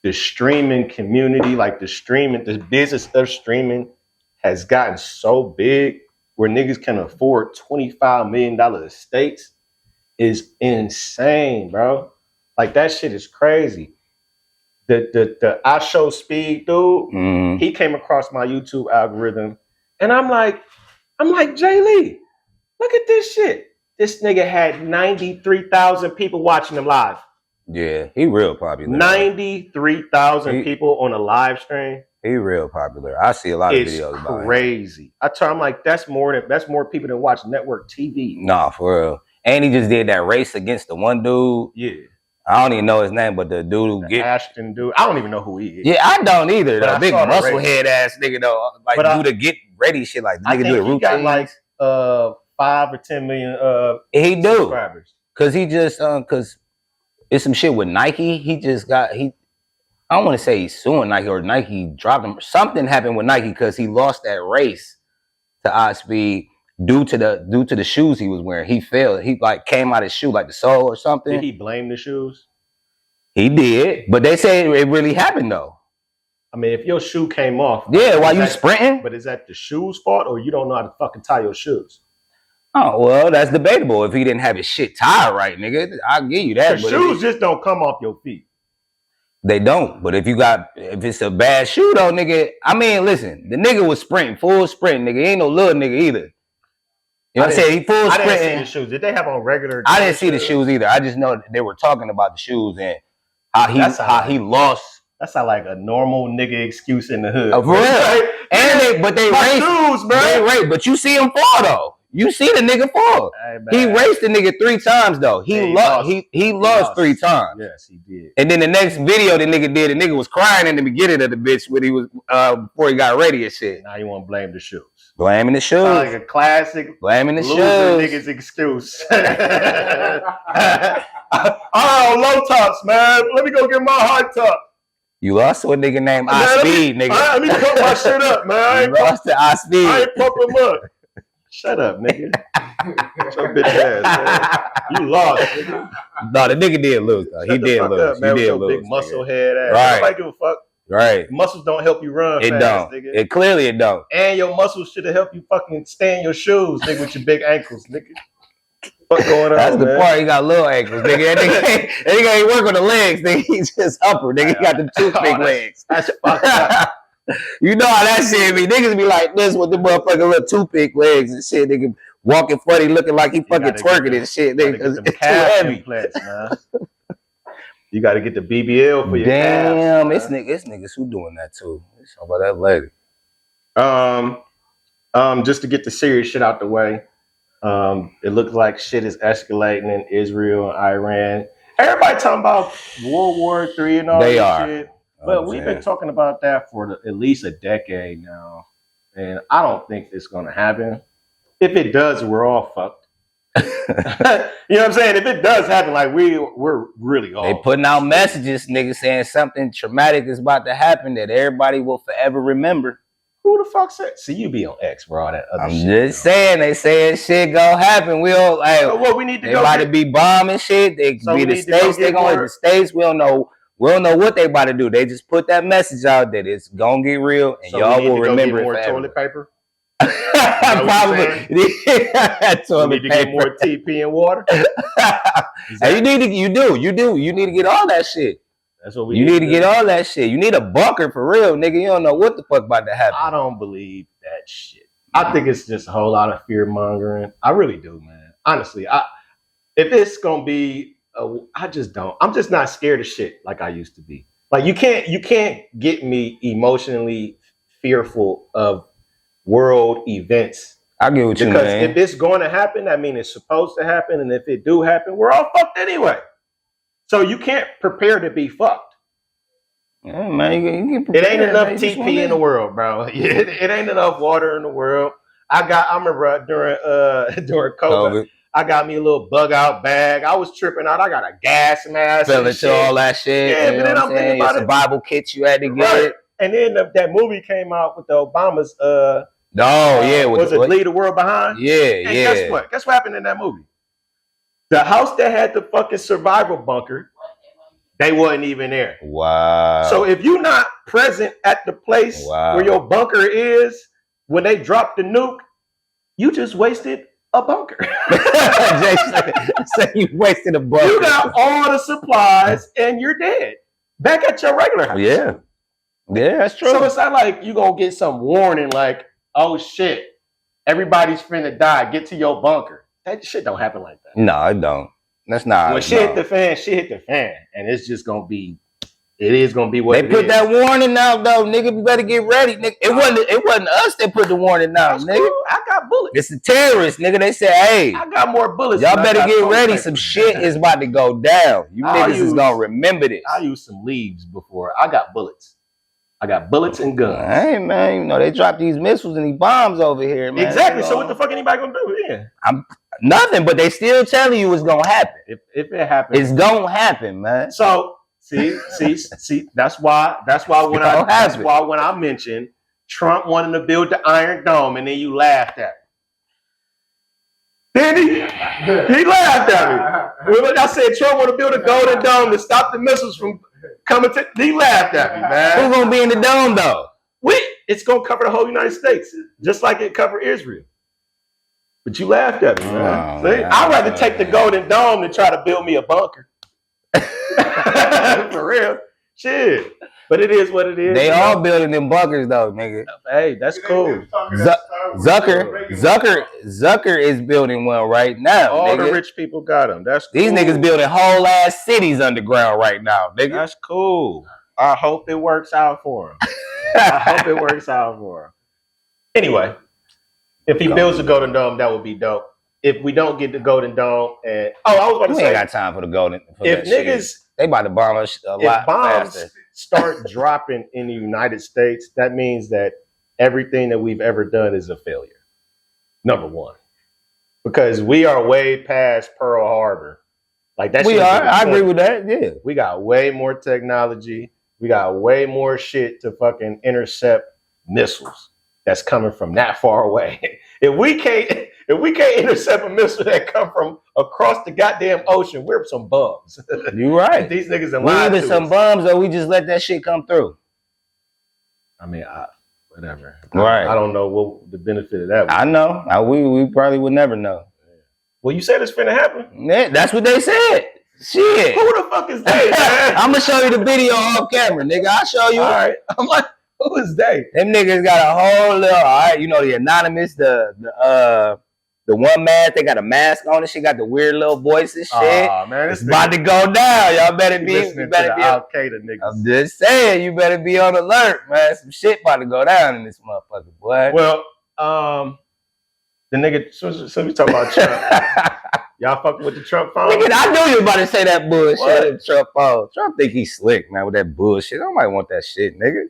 the streaming community, like the business of streaming, has gotten so big where niggas can afford $25 million estates is insane, bro. Like that shit is crazy. The I Show Speed dude, he came across my YouTube algorithm, and I'm like, Jay Lee, look at this shit. This nigga had 93,000 people watching him live. Yeah, he real popular. 93,000 people on a live stream. He real popular. I see a lot of videos about him. Crazy. I'm like, that's more people than watch network TV. Nah, for real. And he just did that race against the one dude. Yeah. I don't even know his name, but the dude who get Ashton dude. I don't even know who he is. Yeah, I don't either. The big muscle head ass nigga though. Like do the get ready shit. Like the nigga do it routine. He got like 5 or 10 million he do subscribers. Cause he just cause it's some shit with Nike. He just got I don't want to say he's suing Nike or Nike dropped him. Something happened with Nike because he lost that race to Odspeed due to the shoes he was wearing. He failed. He like came out his shoe like the sole or something. Did he blame the shoes? He did, but they say it really happened though. I mean, if your shoe came off, yeah, while you sprinting. But is that the shoe's fault or you don't know how to fucking tie your shoes? Oh well, that's debatable. If he didn't have his shit tied right, nigga, I'll give you that. The shoes just don't come off your feet. They don't. But if it's a bad shoe though, nigga. I mean, listen, the nigga was sprinting, full sprint, nigga. He ain't no little nigga either. You know what I'm saying? He full sprinting. I didn't see the shoes. Did they have on regular? I didn't see the shoes either. I just know that they were talking about the shoes and how he lost. That sound like a normal nigga excuse in the hood. For real. And they raced. Shoes, bro. They raced, but you see him fall though. You see the nigga fall. Hey, he raced the nigga 3 times though. He lost 3 times. Yes, he did. And then the next video the nigga was crying in the beginning of the bitch when he was before he got ready and shit. Now you want to blame the shoes. Blaming the shoes. Like a classic blaming the shoes. Niggas excuse. Oh, low tops, man. Let me go get my hard top. You lost to a nigga named Odspeed, nigga. Let me put my shit up, man. You lost to Odspeed. I ain't pump him up. Shut up, nigga. Shut your bitch ass, man. You lost, nigga. No, the nigga did lose, though. He did lose. Up, man, he did with your lose. Big muscle head ass. Right. Nobody give a fuck. Right. Muscles don't help you run it fast, don't. Nigga. It clearly it don't. And your muscles should have helped you fucking stay in your shoes, nigga, with your big ankles, nigga. What's going on? That's the man? part. He got little ankles, nigga. That nigga ain't work on the legs, nigga. He's just upper, nigga. He got the toothpick legs. That's fucked up. You know how that shit be. Niggas be like this with the motherfucking little toothpick legs and shit. Nigga walking funny, looking like he fucking twerking and shit. Nigga, it's too heavy. Implants, man. You got to get the BBL for your damn, calves, it's niggas who doing that too. Let's talk about that later. Just to get the serious shit out the way. It looks like shit is escalating in Israel and Iran. Everybody talking about World War III and all that shit. But we've been talking about that for at least a decade now. And I don't think it's going to happen. If it does, we're all fucked. You know what I'm saying? If it does happen, like we're really all. They putting out messages, niggas, saying something traumatic is about to happen that everybody will forever remember. Who the fuck said? See, you be on X for all that other shit. I'm just saying, they saying shit gonna happen. We all like, so what we need to they about to be bombing shit. They be the states. They gonna hit the states. We don't know what they about to do. They just put that message out that it's gonna get real, and y'all will remember it more forever. Toilet paper. Probably. You need to get more TP and water. Hey, you need to get all that shit. That's what we need to get all that shit. You need a bunker for real, nigga. You don't know what the fuck about to happen. I don't believe that shit. I think it's just a whole lot of fear mongering. I really do, man. Honestly, if it's gonna be, I just don't. I'm just not scared of shit like I used to be. Like you can't get me emotionally fearful of world events. I get what you mean. Because if it's going to happen, that means it's supposed to happen, and if it do happen, we're all fucked anyway. So you can't prepare to be fucked. Yeah, man, you it ain't enough TP in the world, bro. It ain't enough water in the world. I remember during COVID, I got me a little bug out bag. I was tripping out. I got a gas mask. Fell into all that shit. Yeah, but then I'm thinking about your survival kit you had to get. Right. And then that movie came out with the Obamas. Was it Leave the World Behind? Yeah, and Guess what? Guess what happened in that movie? The house that had the fucking survival bunker, they wasn't even there. Wow. So if you're not present at the place where your bunker is when they dropped the nuke, you just wasted a bunker. Jay said you wasted a bunker. You got all the supplies and you're dead. Back at your regular house. Yeah. Yeah, that's true. So it's not like you gonna get some warning like, oh shit, everybody's finna die. Get to your bunker. That shit don't happen like that. No, it don't. That's not. When shit hit the fan, and it's just gonna be. It is gonna be what they put that warning out though, nigga. You better get ready, nigga. It wasn't us that put the warning out, nigga. Cool. I got bullets. It's the terrorists, nigga. They said, hey, I got more bullets. y'all better get ready. Some shit is about to go down. You niggas is gonna remember this. I used some leaves before. I got bullets. I got bullets and guns. Hey man, you know they dropped these missiles and these bombs over here, man. Exactly. So what the fuck anybody gonna do? Yeah. Nothing, but they still telling you it's gonna happen. If it happens, it's gonna happen, man. So see. That's why when I mentioned Trump wanting to build the Iron Dome, and then you laughed at me. Then he laughed at me. When I said Trump want to build a Golden Dome to stop the missiles from coming to, he laughed at me, man. Who's gonna be in the dome though? It's gonna cover the whole United States, just like it covered Israel. But you laughed at me, man. See? I'd rather take the Golden Dome than try to build me a bunker. For real. Shit. But it is what it is. They all building them bunkers though, nigga. Hey, that's cool. Zucker is building one right now. All nigga. the rich people got them. That's cool. These niggas building whole ass cities underground right now, nigga. That's cool. I hope it works out for him. I hope it works out for him. Anyway, if he builds the Golden Dome, that would be dope. If we don't get the Golden Dome, and I was about to say, ain't got time for the Golden. If niggas, they about to bomb us a lot faster. Start dropping in the United States, that means that everything that we've ever done is a failure. Number one, because we are way past Pearl Harbor. Like that. We are. I agree with that. Yeah, we got way more technology. We got way more shit to fucking intercept missiles that's coming from that far away. If we can't intercept a missile that come from across the goddamn ocean, we're some bums. You right. These niggas are we either some bums or we just let that shit come through. I mean, whatever. Right. I don't know what the benefit of that was. I know. We probably would never know. Well, you said it's finna happen. Yeah, that's what they said. Shit. Who the fuck is they, man? I'm gonna show you the video off camera, nigga. I'll show you. All right. I'm like, who is they? Them niggas got a whole little, all right, you know, the anonymous, the one mask, they got a mask on and shit, got the weird little voice and shit. Oh man, it's about to go down. Y'all better be Al-Qaeda niggas. I'm just saying, you better be on alert, man. Some shit about to go down in this motherfucker, boy. Well, the nigga, so we talk about Trump. Y'all fucking with the Trump phone? Nigga, I knew you were about to say that bullshit. Trump phone. Trump think he's slick, man, with that bullshit. Nobody want that shit, nigga.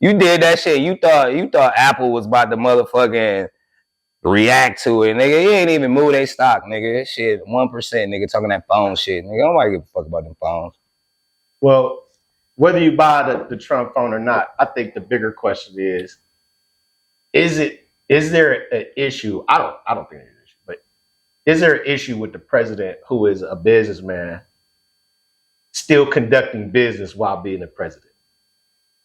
You did that shit. You thought Apple was about to motherfucking react to it, nigga. You ain't even move their stock, nigga. That shit, 1%, nigga, talking that phone shit, nigga. Nobody give a fuck about them phones. Well, whether you buy the Trump phone or not, I think the bigger question is there an issue? I don't think there's an issue, but is there an issue with the president who is a businessman still conducting business while being the president?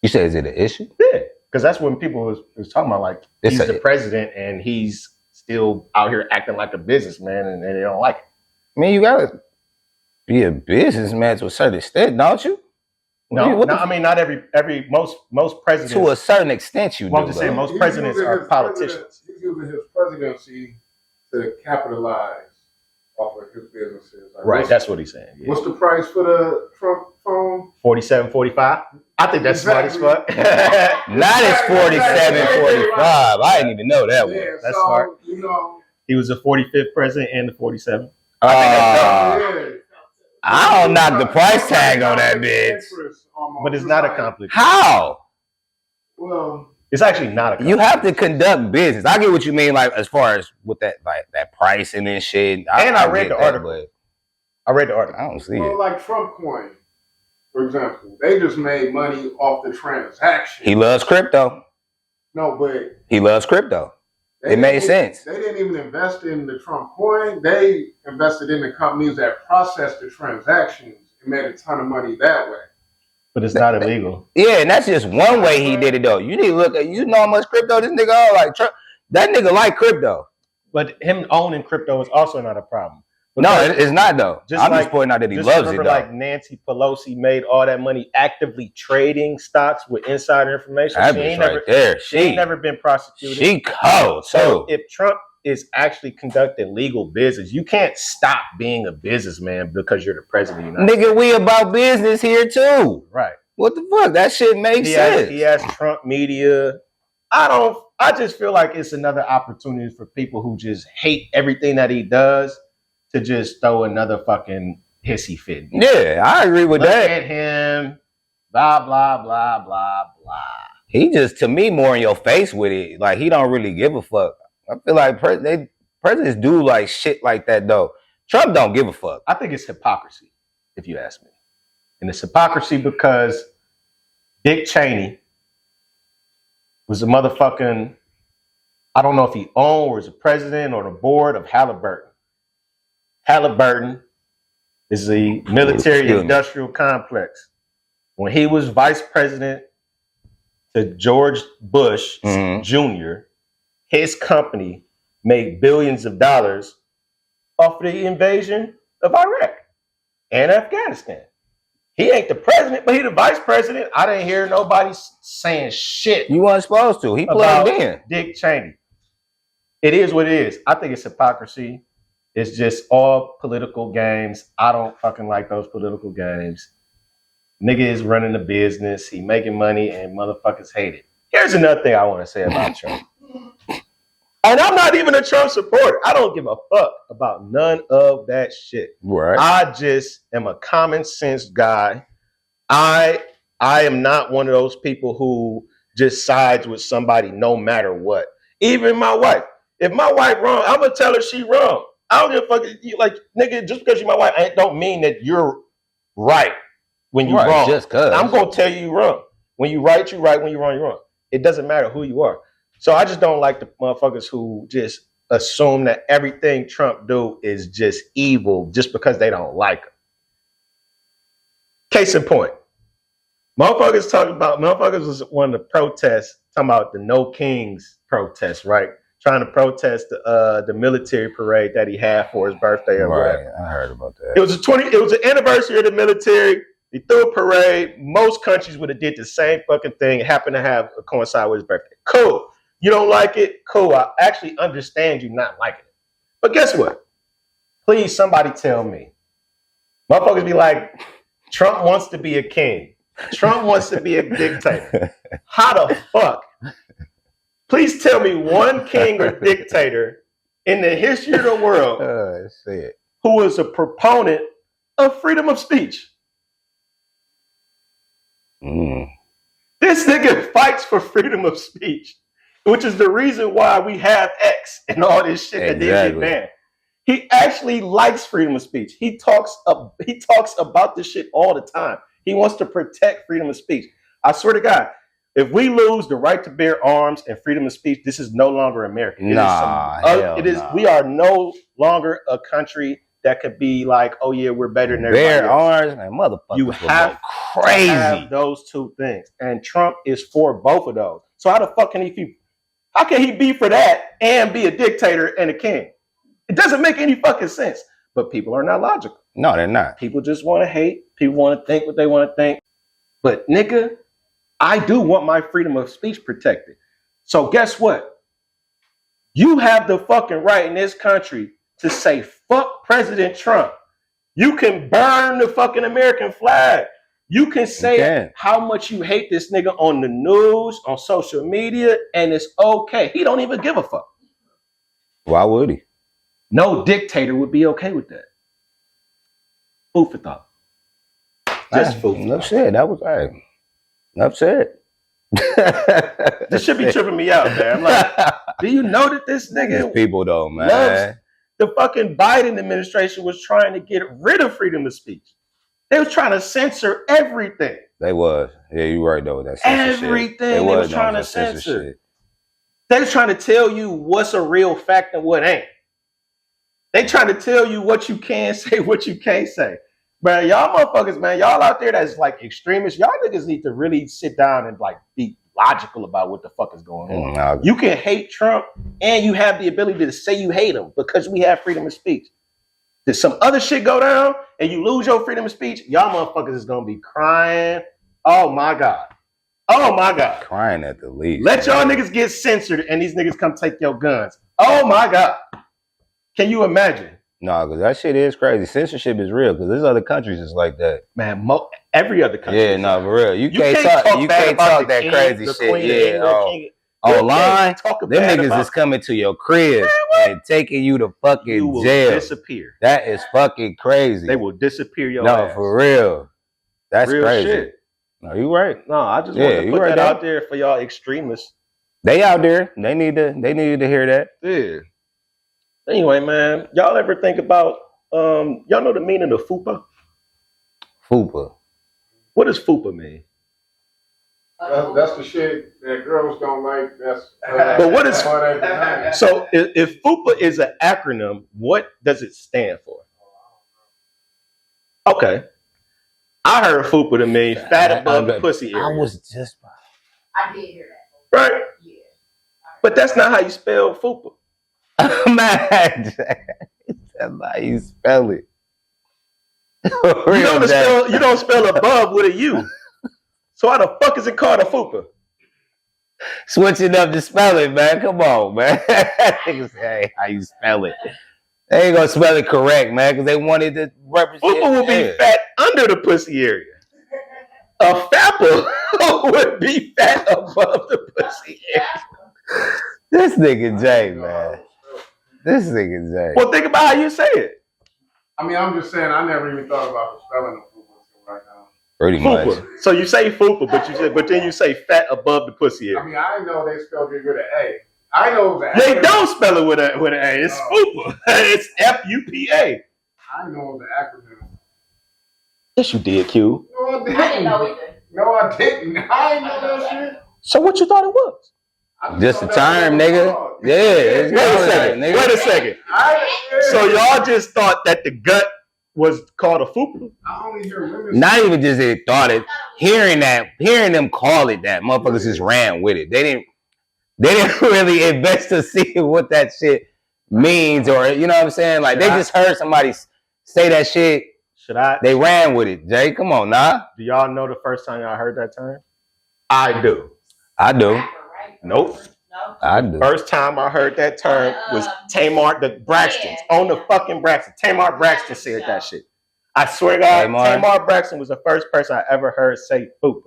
You say, is it an issue? Yeah, because that's when people was talking about, like, he's the president and he's still out here acting like a businessman and they don't like it. I mean, you gotta be a businessman to a certain extent, don't you? No, I mean, not most presidents. To a certain extent, you do. I'm just saying, most presidents are politicians. He's using his presidency to capitalize off of his businesses. Like, right, that's what he's saying. Yeah. What's the price for the Trump phone? $47.45. I think that's smart as fuck. Not as $47.45. I didn't even know that one. Yeah, that's so, smart. You know, he was the 45th president and the 47th. I don't knock the price tag on that bitch. But it's not a conflict. How? Well, it's actually not a conflict. You have to conduct business. I get what you mean, like, as far as with that, like, that pricing and shit. I read the article. I read the article. I don't see it. Like Trump coin, for example, they just made money off the transaction. He loves crypto. No, but he loves crypto. It made sense. They didn't even invest in the Trump coin. They invested in the companies that processed the transactions and made a ton of money that way. But it's not illegal. Yeah, and that's just one way he did it, though. You need to look at, you know how much crypto this nigga own? Like, Trump, that nigga like crypto. But him owning crypto is also not a problem. No, it's not though. I'm just pointing out that he loves it though. Like Nancy Pelosi made all that money actively trading stocks with insider information. She ain't never been prosecuted. She cold. So if Trump is actually conducting legal business, you can't stop being a businessman because you're the president of the United States. Nigga, we about business here too. Right. What the fuck? That shit makes sense. He has Trump media. I just feel like it's another opportunity for people who just hate everything that he does to just throw another fucking hissy fit. Yeah, I agree with that. Look at him, blah, blah, blah, blah, blah. He just, to me, more in your face with it. Like, he don't really give a fuck. I feel like presidents do like shit like that, though. Trump don't give a fuck. I think it's hypocrisy, if you ask me. And it's hypocrisy because Dick Cheney was a motherfucking, I don't know if he owned or was a president or the board of Halliburton. Halliburton is the military industrial complex. When he was vice president to George Bush Jr., his company made billions of dollars off the invasion of Iraq and Afghanistan. He ain't the president, but he the vice president. I didn't hear nobody saying shit. You weren't supposed to. He plugged in. Dick Cheney. It is what it is. I think it's hypocrisy. It's just all political games. I don't fucking like those political games. Nigga is running a business. He making money and motherfuckers hate it. Here's another thing I want to say about Trump. And I'm not even a Trump supporter. I don't give a fuck about none of that shit. Right. I just am a common sense guy. I am not one of those people who just sides with somebody no matter what. Even my wife. If my wife wrong, I'm gonna tell her she wrong. I don't give a fuck. Like, nigga, just because you're my wife, I don't mean that you're right when you're wrong. Just cause. I'm gonna tell you right. When you right, you're right. When you're wrong, you're wrong. It doesn't matter who you are. So I just don't like the motherfuckers who just assume that everything Trump do is just evil just because they don't like him. Case in point. Motherfuckers was one of the protests, talking about the No Kings protest, right? Trying to protest the military parade that he had for his birthday or whatever. I heard about that. It was an anniversary of the military. He threw a parade. Most countries would have did the same fucking thing. It happened to have a coincide with his birthday. Cool. You don't like it? Cool. I actually understand you not liking it. But guess what? Please, somebody tell me. Motherfuckers be like, Trump wants to be a king. Trump wants to be a dictator. How the fuck? Please tell me one king or dictator in the history of the world who was a proponent of freedom of speech. This nigga fights for freedom of speech, which is the reason why we have X and all this shit that they get banned. He actually likes freedom of speech. He talks about this shit all the time. He wants to protect freedom of speech. I swear to God, if we lose the right to bear arms and freedom of speech, this is no longer America. We are no longer a country that could be like, oh yeah, we're better than everybody else. Bear arms, man, motherfuckers. You have crazy to have those two things, and Trump is for both of those. So how the fuck can he? How can he be for that and be a dictator and a king? It doesn't make any fucking sense. But people are not logical. No, they're not. People just want to hate. People want to think what they want to think. But nigga, I do want my freedom of speech protected. So guess what? You have the fucking right in this country to say fuck President Trump. You can burn the fucking American flag. You can say how much you hate this nigga on the news, on social media, and it's okay. He don't even give a fuck. Why would he? No dictator would be okay with that. Food for thought. Just food for enough thought. said. That was right. Enough said. This should be tripping me out, man. I'm like, do you know that this nigga These people though, man. loves the fucking Biden administration was trying to get rid of freedom of speech. They was trying to censor everything. They was. Yeah, you're right though. That everything they was trying to censor. They was trying to tell you what's a real fact and what ain't. They trying to tell you what you can say, what you can't say. But y'all motherfuckers, man, y'all out there that's like extremists, y'all niggas need to really sit down and like be logical about what the fuck is going on. Nah. You can hate Trump and you have the ability to say you hate him because we have freedom of speech. Did some other shit go down and you lose your freedom of speech, y'all motherfuckers is gonna be crying. Oh my God. Oh my God. Crying at the least. Let y'all niggas get censored and these niggas come take your guns. Oh my God. Can you imagine? No, because that shit is crazy. Censorship is real because there's other countries that's like that. Man, every other country. Yeah, no, for real. You can't talk that king, crazy shit. Yeah, online, them niggas is coming to your crib and taking you to fucking jail. Disappear. That is fucking crazy. They will disappear your ass. No, for real. That's real crazy. Shit. No, you right. No, I just want to put that out there for y'all extremists. They out there. They needed to hear that. Yeah. Anyway, man, y'all ever think about y'all know the meaning of FUPA? FUPA. What does FUPA mean? That's the shit that girls don't like. That's but what is so? If FUPA is an acronym, what does it stand for? Okay, I heard FUPA to mean fat above the pussy area. I did hear that. Right? Yeah. But that's not how you spell FUPA. Man, that's how you spell it. You don't spell above with a U. So how the fuck is it called a FUPA? Switch it up to spell it, man. Come on, man. Niggas say how you spell it. They ain't gonna spell it correct, man, because they wanted to represent. FUPA will be fat under the pussy area. A FAPA would be fat above the pussy area. This nigga Jay, man. This nigga Jay. Well, think about how you say it. I mean, I'm just saying, I never even thought about the spelling of FUPA right now. Pretty much. So you say FUPA, but then you say fat above the pussy area. I mean, I know they spelled it with an A. I know it was an They don't spell it with an A. It's FUPA. It's FUPA. I know it was an acronym. Yes, you did, Q. No, I didn't. I didn't know either. No, I didn't. I didn't know that shit. So what you thought it was? Just a term, nigga. Yeah. Wait a second. So y'all just thought that the gut was called a FUPA? I only hear women. Not even just they thought it. Hearing them call it that, motherfuckers just ran with it. They didn't really invest to see what that shit means, or you know what I'm saying? Like just heard somebody say that shit. They ran with it. Jay, come on, nah. Do y'all know the first time y'all heard that term? I do. Nope. I do. First time I heard that term was Tamar the Braxtons on the fucking Braxton. Tamar Braxton said that shit. I swear to God, Tamar Braxton was the first person I ever heard say FUPA.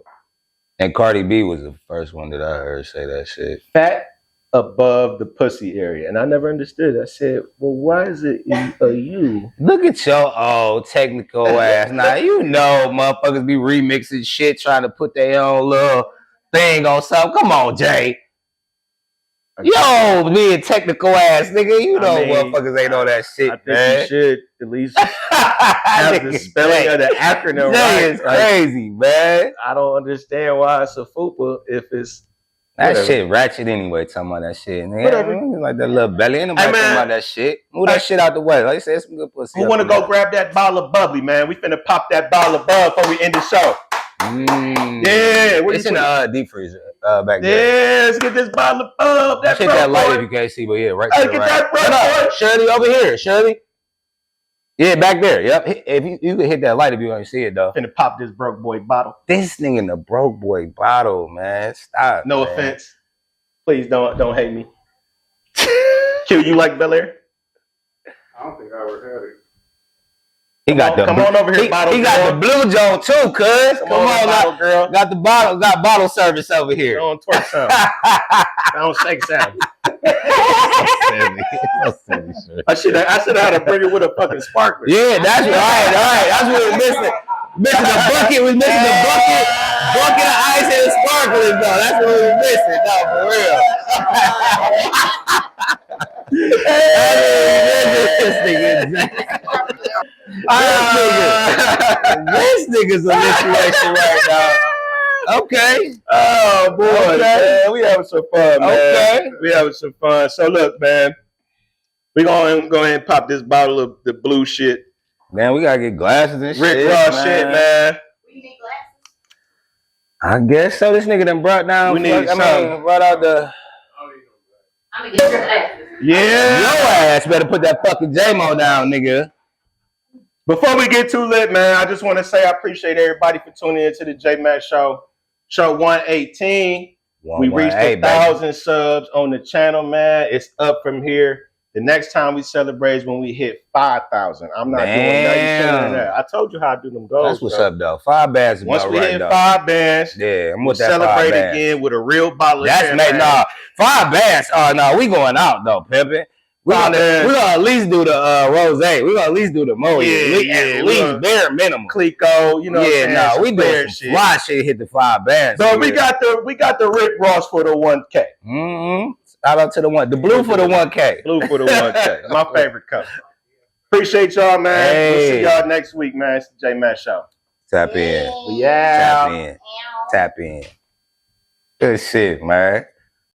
And Cardi B was the first one that I heard say that shit. Fat above the pussy area. And I never understood. I said, well, why is it a U? Look at your old technical ass. Now, you know motherfuckers be remixing shit, trying to put their own little thing on something. Come on, Jay. Yo, being technical ass, nigga. You know motherfuckers ain't on that shit, I think you should at least have the spelling of the acronym right. It's crazy, man. I don't understand why it's a FUPA if it's... That shit ratchet anyway, talking about that shit. Nigga, like that little belly. Ain't nobody talking about that shit. Move that shit out the way. Like I said, some good pussy. Who want to go grab that bottle of bubbly, man? We finna pop that bottle of bub before we end the show. Yeah. It's in the deep freezer back there. Yeah, let's get this bottle of bub. Hit that light if you can't see, but yeah, right there. Get that bro. Shirley, over here. Shirley. Yeah, back there. Yep. If you can hit that light if you want to see it, though. Finna pop this broke boy bottle. This thing in the broke boy bottle, man. Stop. No offense. Please don't hate me. Q, you like Bel Air? I don't think I ever had it. Come on over here, bottle girl. He got the blue Joe too, cuz. Come on, bottle girl. Got bottle service over here. Don't twerk sound. Don't shake sound. I should have had to bring it with a fucking sparkler. Yeah, that's right. That's what we're missing. Missing the bucket. We're missing the bucket of ice and the sparklers, though. That's what we're missing, though, for real. This nigga's a situation right now. Okay. Oh boy, okay. Man, we having some fun, man. Okay. We having some fun. So look, man, we gonna go ahead and pop this bottle of the blue shit. Man, we gotta get glasses and shit. Rick Ross shit, man. We need glasses. I guess so. This nigga done brought down. We need brought out the. I'm gonna get your ass. Yeah. Your ass better put that fucking J-Mo down, nigga. Before we get too lit, man, I just want to say I appreciate everybody for tuning into the J Matt Show. Show 118. We reached 1,000 subs on the channel, man. It's up from here. The next time we celebrate is when we hit 5,000. I'm not doing nothing that. I told you how I do them goals. That's what's up, though. 5 bands is Once about we right, hit though. 5 bands, yeah, I'm we'll with that celebrate 5 bands. again with a real bottle of champagne. Nah, 5 bands. Oh, no, we going out, though, pimpin'. We're gonna at least do the rose. We're gonna at least do the mo. At least bare minimum. Clico, you know. Yeah, no, we doing some fly shit. Hit the 5 bands. So we got the Rick Ross for the 1K. Mm-hmm. Shout out to the blue for the 1K. Blue for the 1K. My favorite color. Appreciate y'all, man. Hey. We'll see y'all next week, man. It's the J Matt Show. Tap in. Yeah. Tap in. Good shit, man.